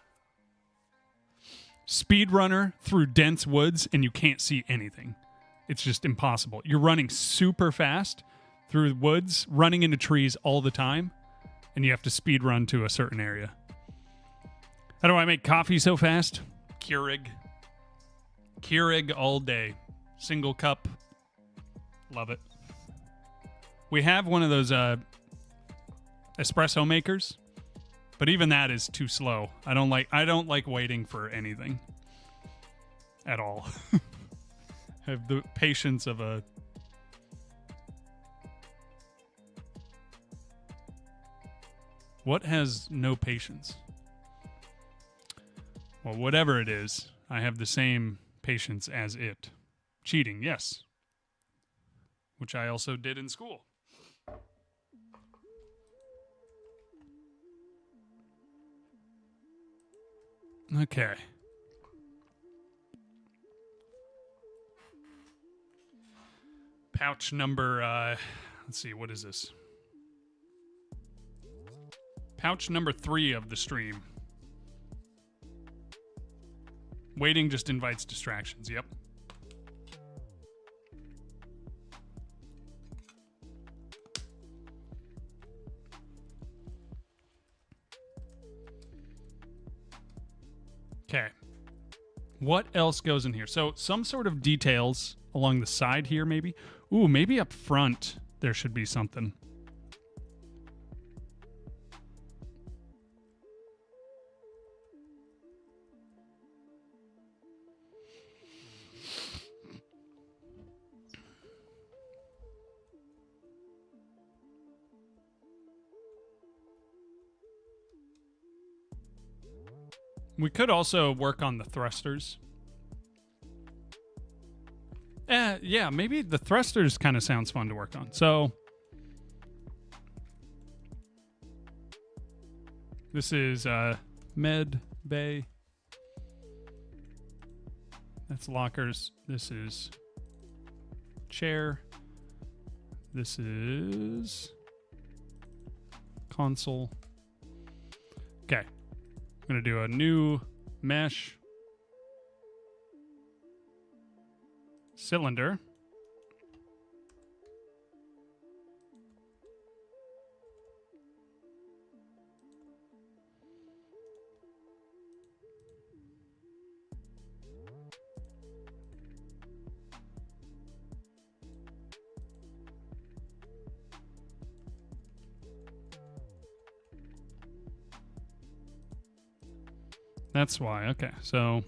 Speedrunner through dense woods and you can't see anything. It's just impossible. You're running super fast through woods, running into trees all the time, and you have to speed run to a certain area. How do I make coffee so fast? Keurig. Keurig all day. Single cup. Love it. We have one of those espresso makers. But even that is too slow. I don't like waiting for anything at all. I have the patience of a What has no patience? Well, whatever it is, I have the same patience as it. Cheating, yes. Which I also did in school. Okay. Pouch number, let's see, what is this? Pouch number 3 of the stream. Waiting just invites distractions, yep. Okay. What else goes in here? So some sort of details along the side here, maybe. Ooh, maybe up front there should be something. We could also work on the thrusters. Yeah, maybe the thrusters kind of sounds fun to work on. So this is med bay. That's lockers. This is chair. This is console. Okay. I'm going to do a new mesh cylinder. That's why. Okay, so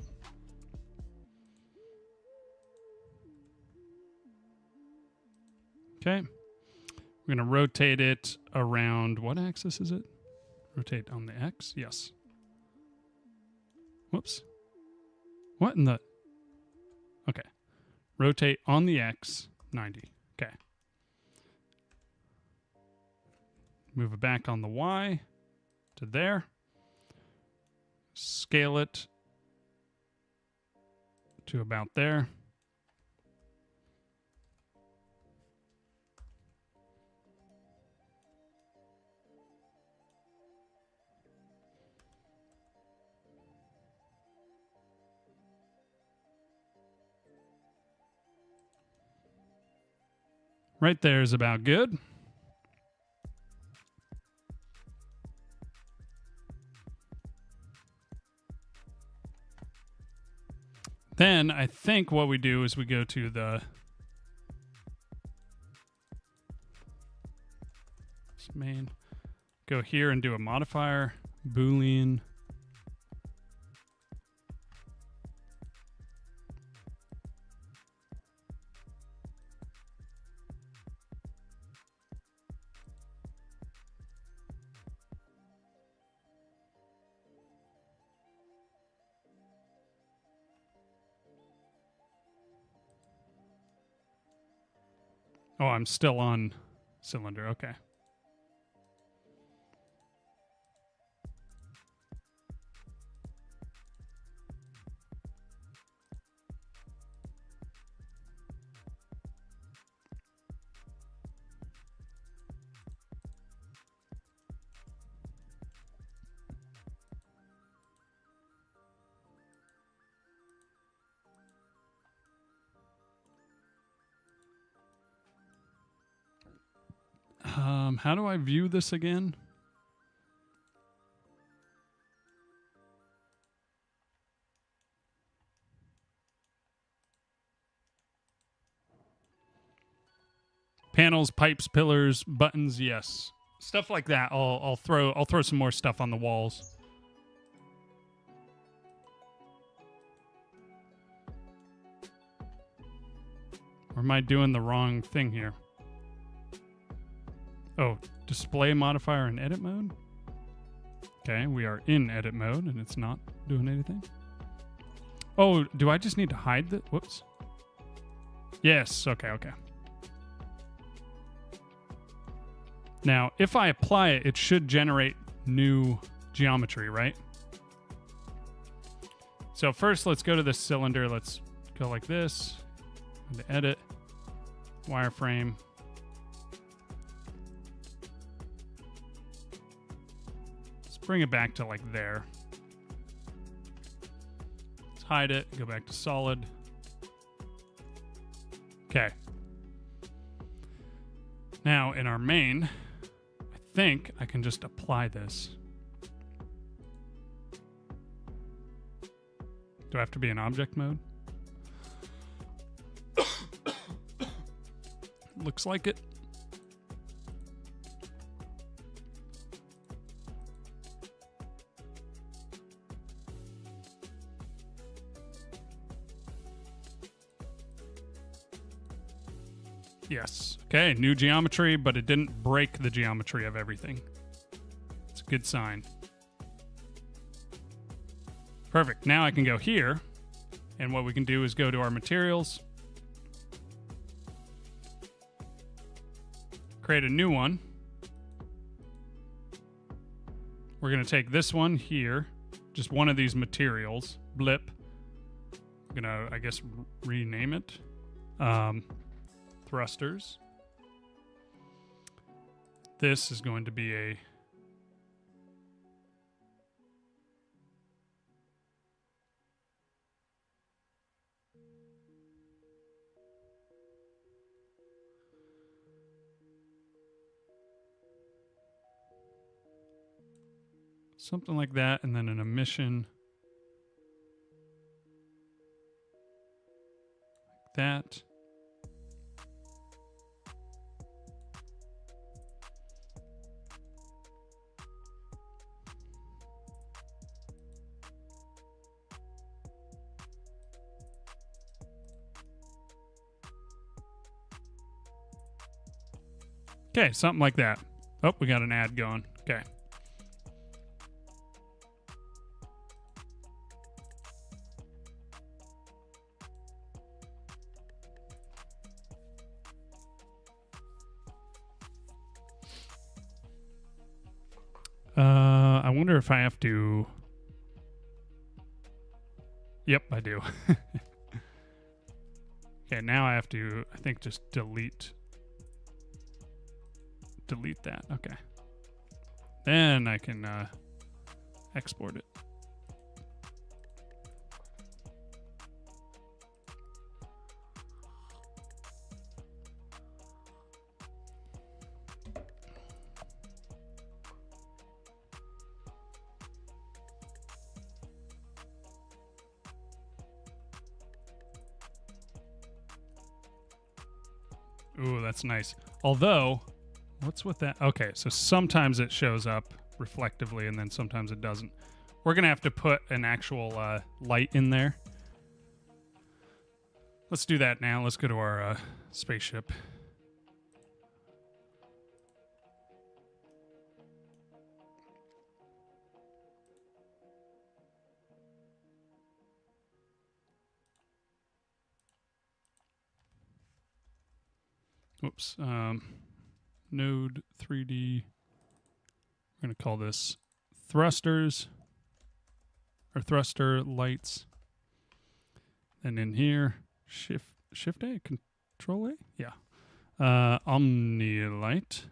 okay, we're gonna rotate it around. What axis is it? Rotate on the X. Yes. Whoops. What in the? Okay, rotate on the X 90. Okay. Move it back on the Y to there. Scale it to about there. Right there is about good. Then I think what we do is we go to the main, go here and do a modifier, Boolean. Oh, I'm still on cylinder. Okay. How do I view this again? Panels, pipes, pillars, buttons, yes. Stuff like that. I'll throw some more stuff on the walls. Or am I doing the wrong thing here? Oh, display modifier in edit mode? Okay, we are in edit mode and it's not doing anything. Oh, do I just need to hide the... Whoops. Yes, okay. Now, if I apply it, it should generate new geometry, right? So first, let's go to the cylinder. Let's go like this. Go to edit, wireframe. Bring it back to like there. Let's hide it. Go back to solid. Okay. Now in our main, I think I can just apply this. Do I have to be in object mode? Looks like it. Yes. Okay, new geometry, but it didn't break the geometry of everything. It's a good sign. Perfect. Now I can go here, and what we can do is go to our materials, create a new one. We're going to take this one here, just one of these materials, blip. I'm going to, I guess, rename it. Thrusters. This is going to be a something like that, and then an emission like that. Okay, something like that. Oh, we got an ad going. Okay. I wonder if I have to... Yep, I do. Okay, now I have to, I think, just delete that. Okay. Then I can export it. Ooh, that's nice. Although, what's with that? Okay, so sometimes it shows up reflectively and then sometimes it doesn't. We're going to have to put an actual light in there. Let's do that now. Let's go to our spaceship. Oops. Node 3D. We're going to call this thrusters or thruster lights. And in here, Shift A, Control A? Yeah. Omni light.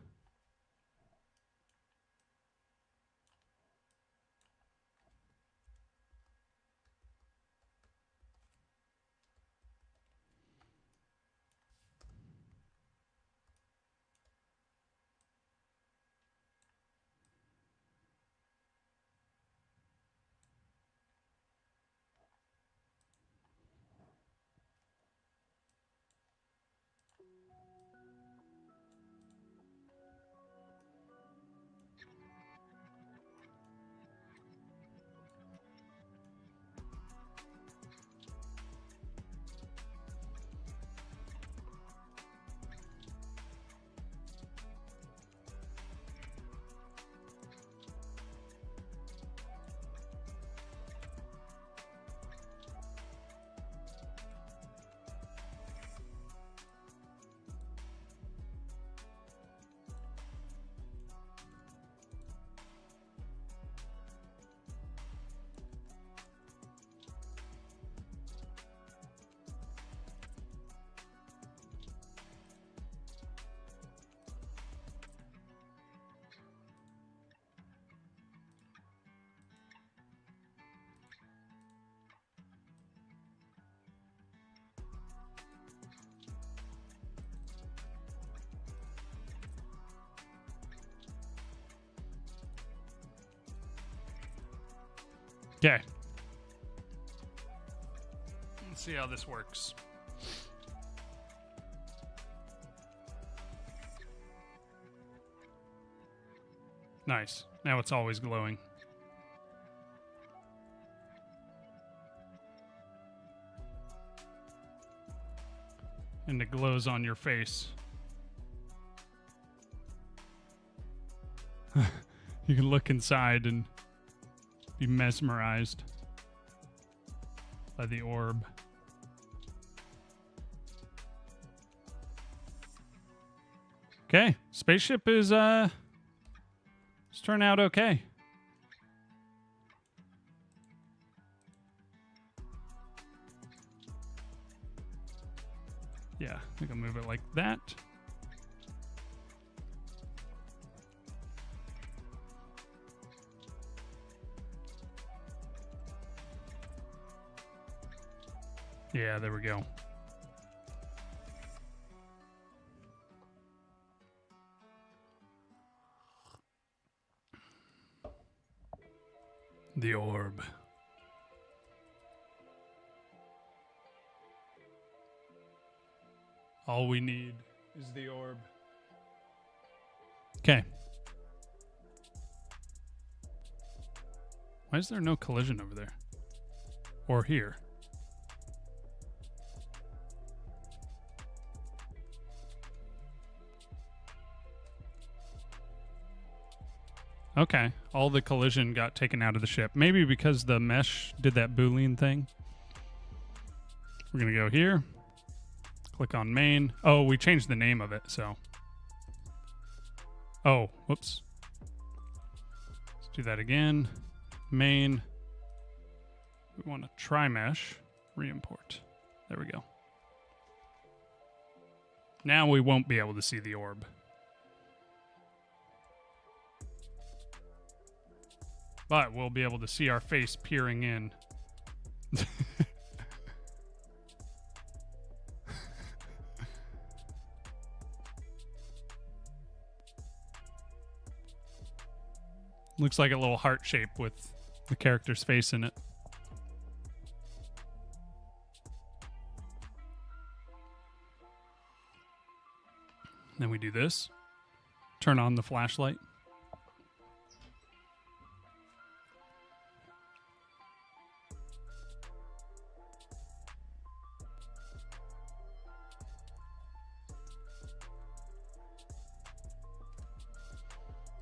Okay. Let's see how this works. Nice. Now it's always glowing. And it glows on your face. You can look inside and be mesmerized. by the orb. Okay, spaceship is it's turned out okay. Yeah, I think I'll move it like that. Yeah, there we go. The orb. All we need is the orb. Okay. Why is there no collision over there? Or here? Okay, all the collision got taken out of the ship. Maybe because the mesh did that Boolean thing. We're going to go here. Click on main. Oh, we changed the name of it, so. Oh, whoops. Let's do that again. Main. We want to try mesh. Re-import. There we go. Now we won't be able to see the orb. But we'll be able to see our face peering in. Looks like a little heart shape with the character's face in it. Then we do this. Turn on the flashlight.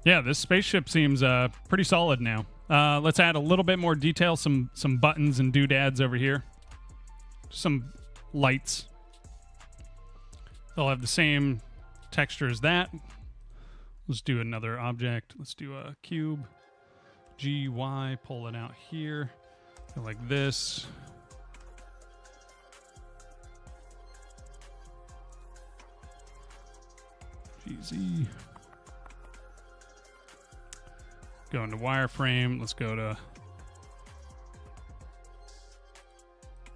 Yeah, this spaceship seems pretty solid now. Let's add a little bit more detail, some buttons and doodads over here. Some lights. They'll have the same texture as that. Let's do another object. Let's do a cube. G, Y, pull it out here. Go like this. GZ. Go into wireframe. Let's go to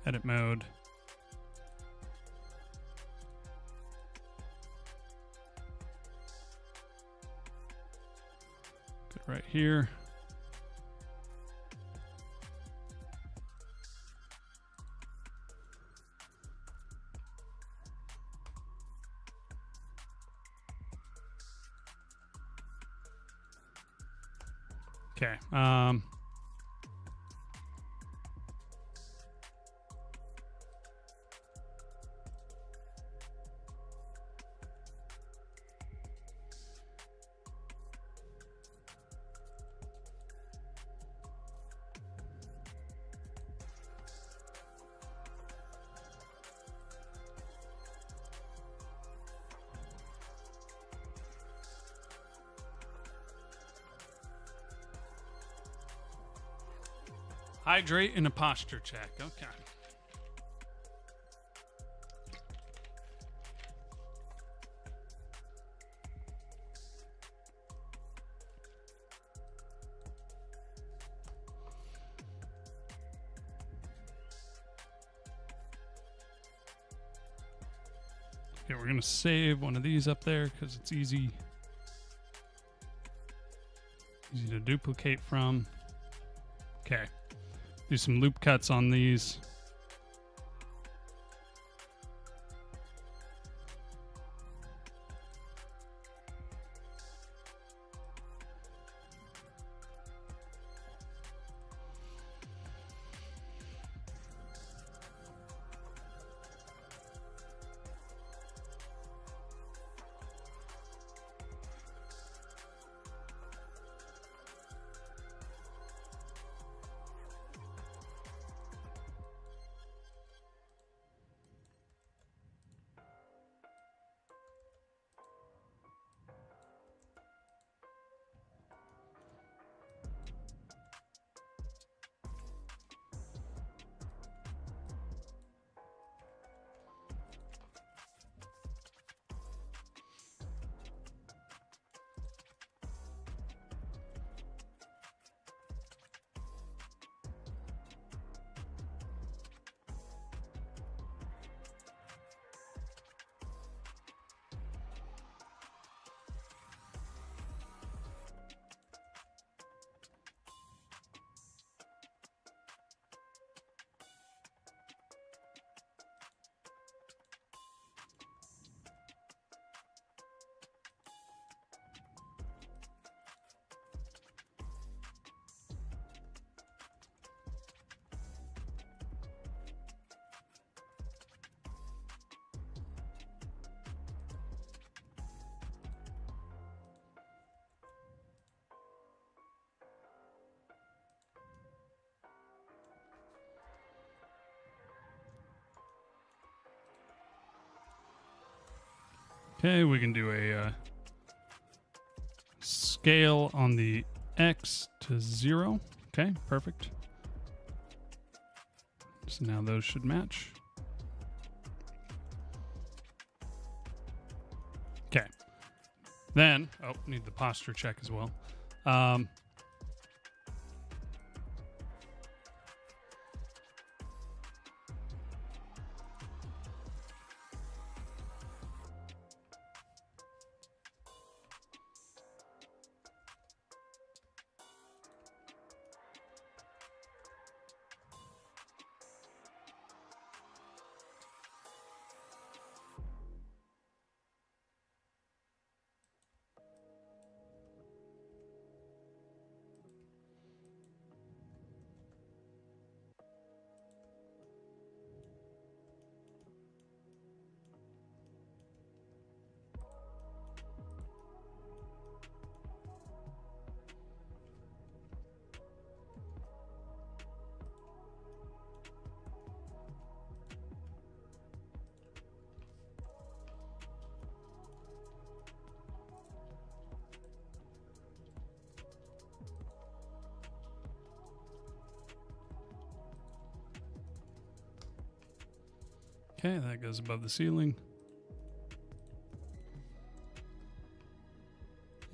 edit mode. Get right here. Okay. Hydrate in a posture check. Okay. Okay, we're going to save one of these up there because it's easy to duplicate from. Okay. Do some loop cuts on these. Okay, we can do a scale on the X to 0. Okay, perfect. So now those should match. Okay. Then, need the posture check as well. Okay, that goes above the ceiling.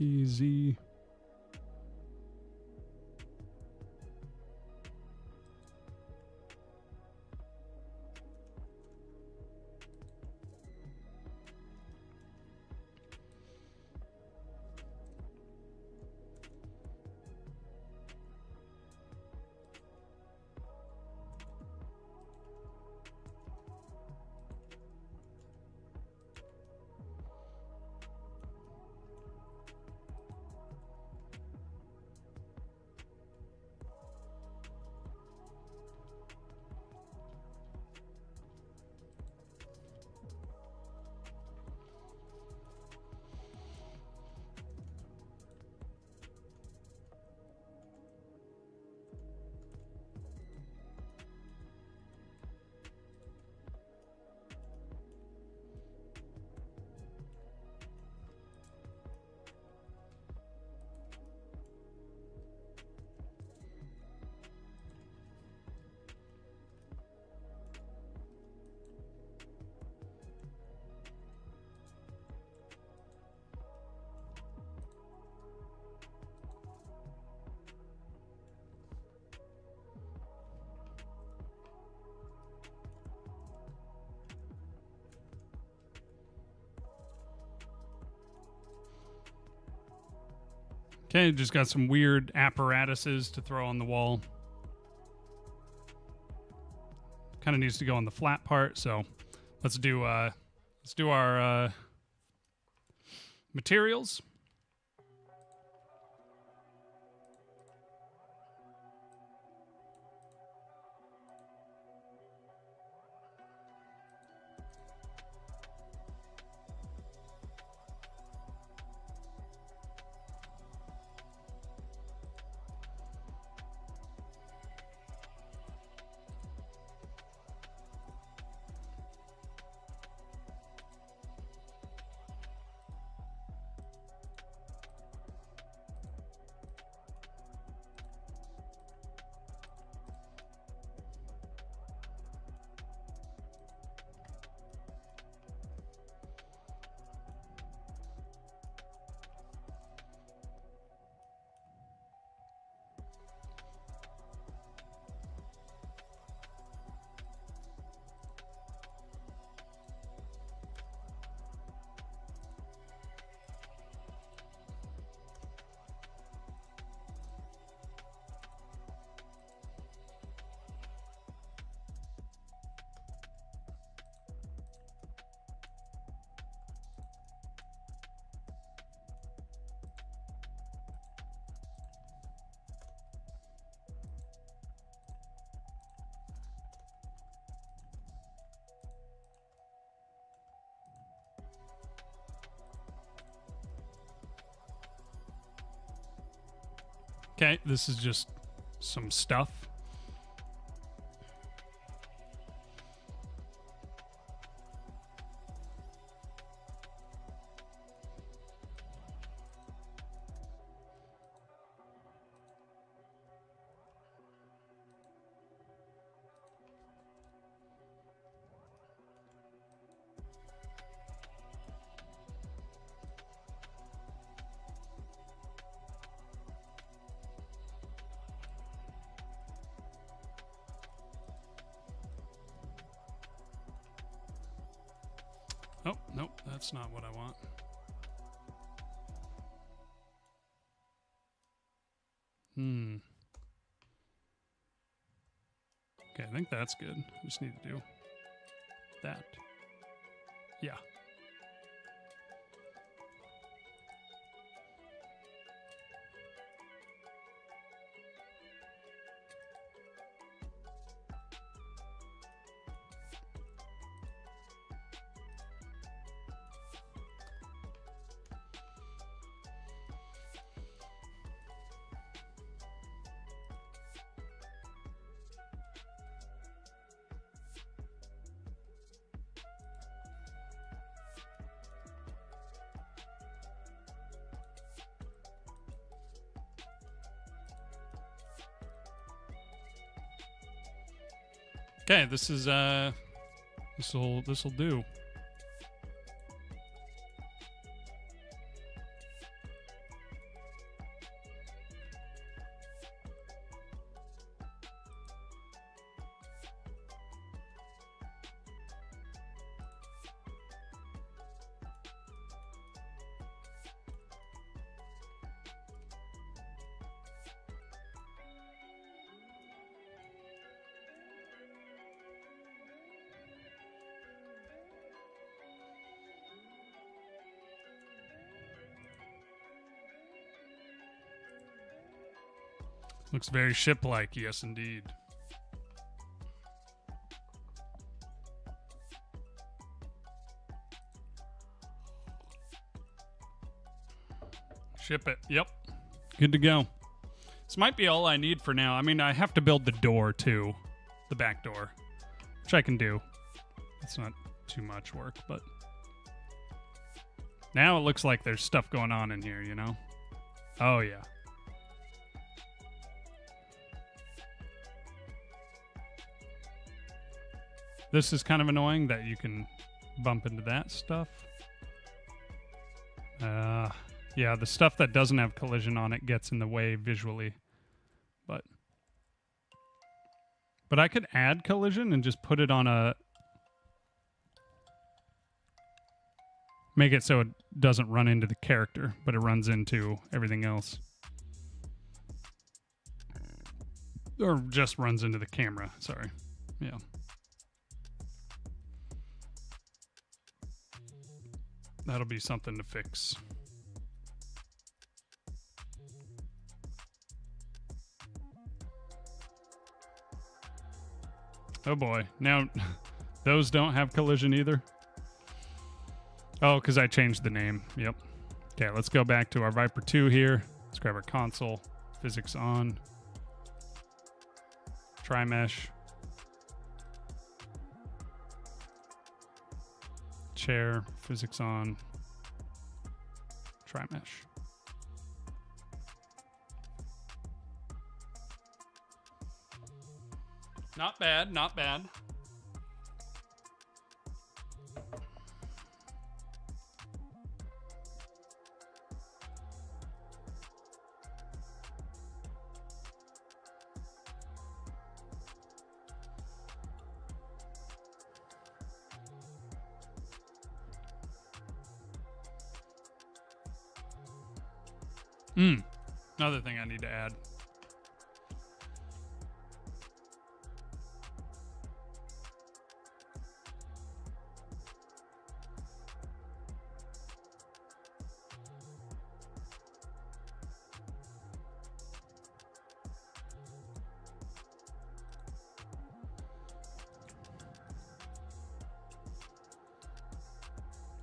Easy. Okay, just got some weird apparatuses to throw on the wall. Kind of needs to go on the flat part, so let's do our materials. Okay, this is just some stuff. Nope, that's not what I want. Okay, I think that's good. Just need to do that. Yeah. Okay, this is this'll do. Looks very ship-like, yes indeed. Ship it. Yep. Good to go. This might be all I need for now. I mean, I have to build the door too. The back door. Which I can do. It's not too much work, but... Now it looks like there's stuff going on in here, you know? Oh, yeah. This is kind of annoying that you can bump into that stuff. Yeah, the stuff that doesn't have collision on it gets in the way visually. But I could add collision and just put it on a... Make it so it doesn't run into the character, but it runs into everything else. Or just runs into the camera, sorry. Yeah. That'll be something to fix. Oh boy. Now, those don't have collision either? Oh, because I changed the name. Yep. Okay, let's go back to our Viper 2 here. Let's grab our console. Physics on. Tri-mesh. Chair, physics on, tri-mesh. Not bad, not bad. Another thing I need to add.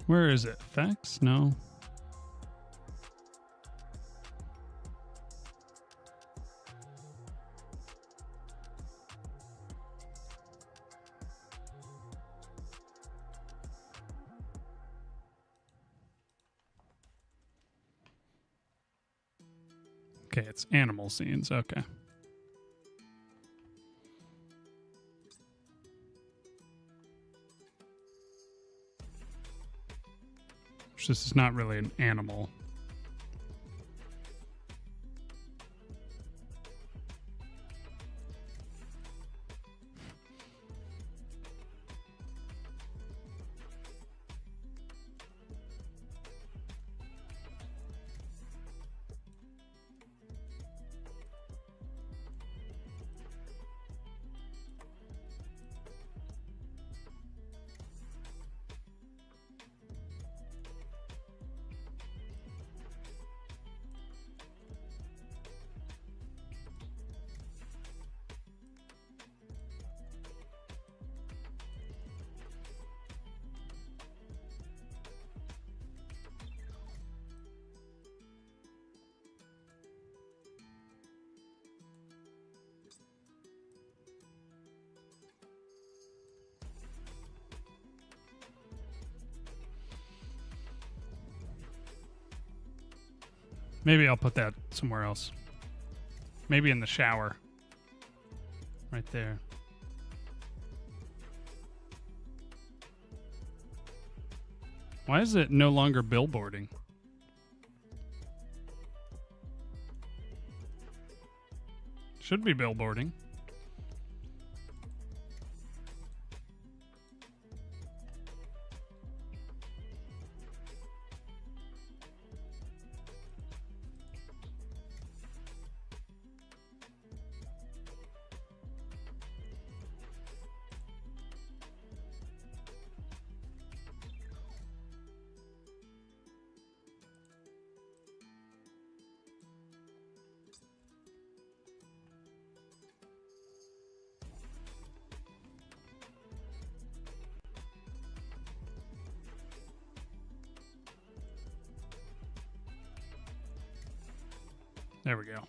Where is it? Effects? No. Okay, it's animal scenes. Okay. This is not really an animal. Maybe I'll put that somewhere else. Maybe in the shower. Right there. Why is it no longer billboarding? Should be billboarding. There we go.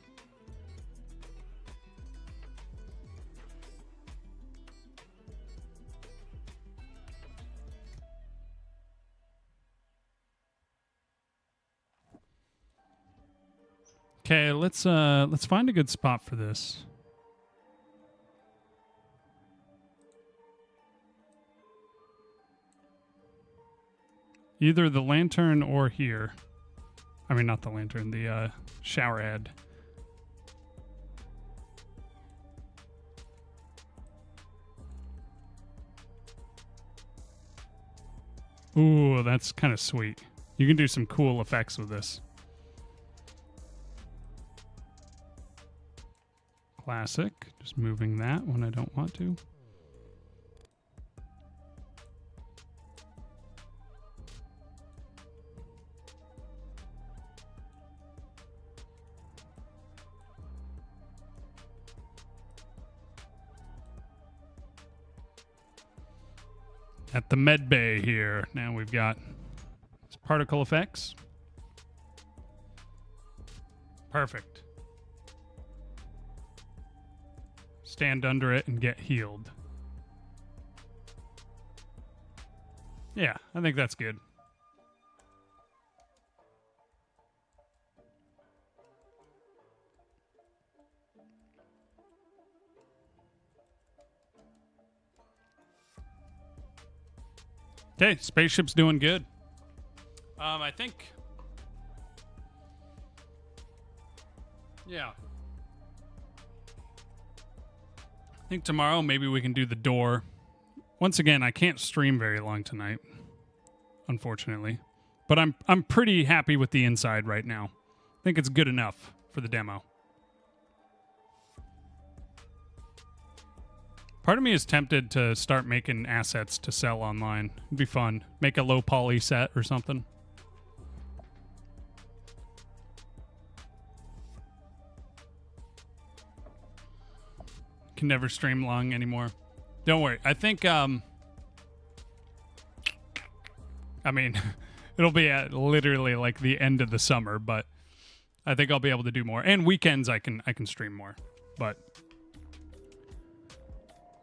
Okay, let's find a good spot for this. Either the lantern or here. I mean, not the lantern, the shower head. Ooh, that's kind of sweet. You can do some cool effects with this. Classic. Just moving that when I don't want to. At the med bay here, now we've got particle effects. Perfect. Stand under it and get healed. Yeah, I think that's good. Okay, Spaceship's doing good. I think... Yeah. I think tomorrow maybe we can do the door. Once again, I can't stream very long tonight, unfortunately. But I'm pretty happy with the inside right now. I think it's good enough for the demo. Part of me is tempted to start making assets to sell online. It'd be fun. Make a low poly set or something. Can never stream long anymore. Don't worry. I think, I mean, it'll be at literally like the end of the summer, but I think I'll be able to do more. And weekends I can stream more. But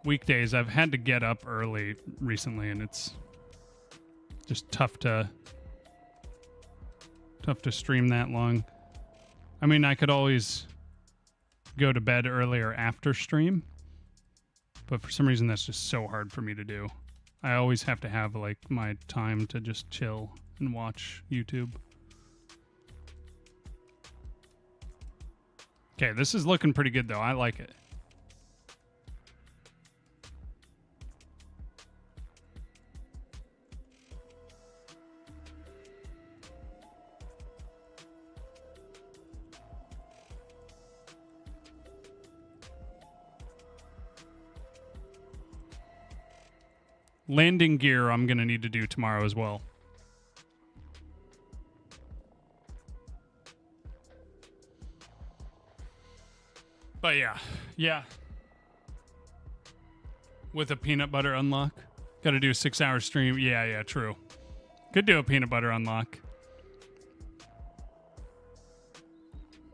weekdays I've had to get up early recently, and it's just tough to stream that long. I mean, I could always go to bed earlier after stream, but for some reason that's just so hard for me to do. I always have to have like my time to just chill and watch YouTube. Okay, this is looking pretty good though. I like it. Landing gear I'm going to need to do tomorrow as well. But yeah. With a peanut butter unlock. Got to do a 6-hour stream. Yeah, true. Could do a peanut butter unlock.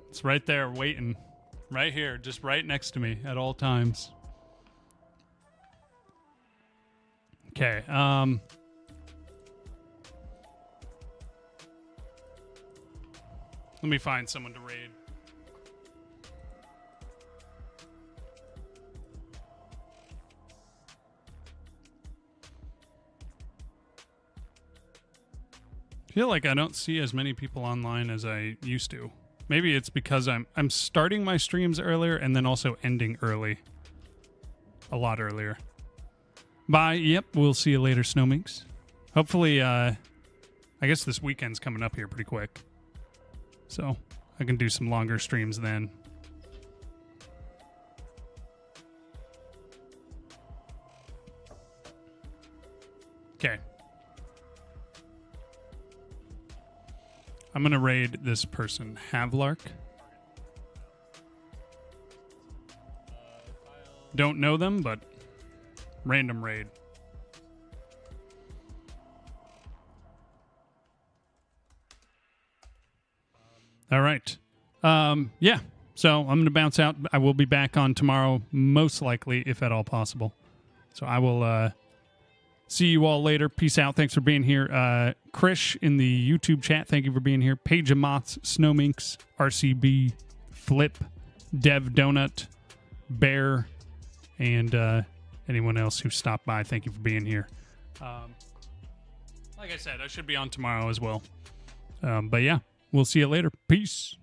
It's right there waiting. Right here, just right next to me at all times. Okay, Let me find someone to raid. I feel like I don't see as many people online as I used to. Maybe it's because I'm starting my streams earlier and then also ending early. A lot earlier. Bye. Yep, we'll see you later, Snowminks. Hopefully, I guess this weekend's coming up here pretty quick. So, I can do some longer streams then. Okay. I'm going to raid this person, Havlark. Don't know them, but random raid. All right. Yeah. So I'm going to bounce out. I will be back on tomorrow, most likely, if at all possible. So I will see you all later. Peace out. Thanks for being here. Krish in the YouTube chat, thank you for being here. Page of Moths, Snowminks, RCB, Flip, Dev Donut, Bear, and anyone else who stopped by, thank you for being here. Like I said, I should be on tomorrow as well. But yeah, we'll see you later. Peace.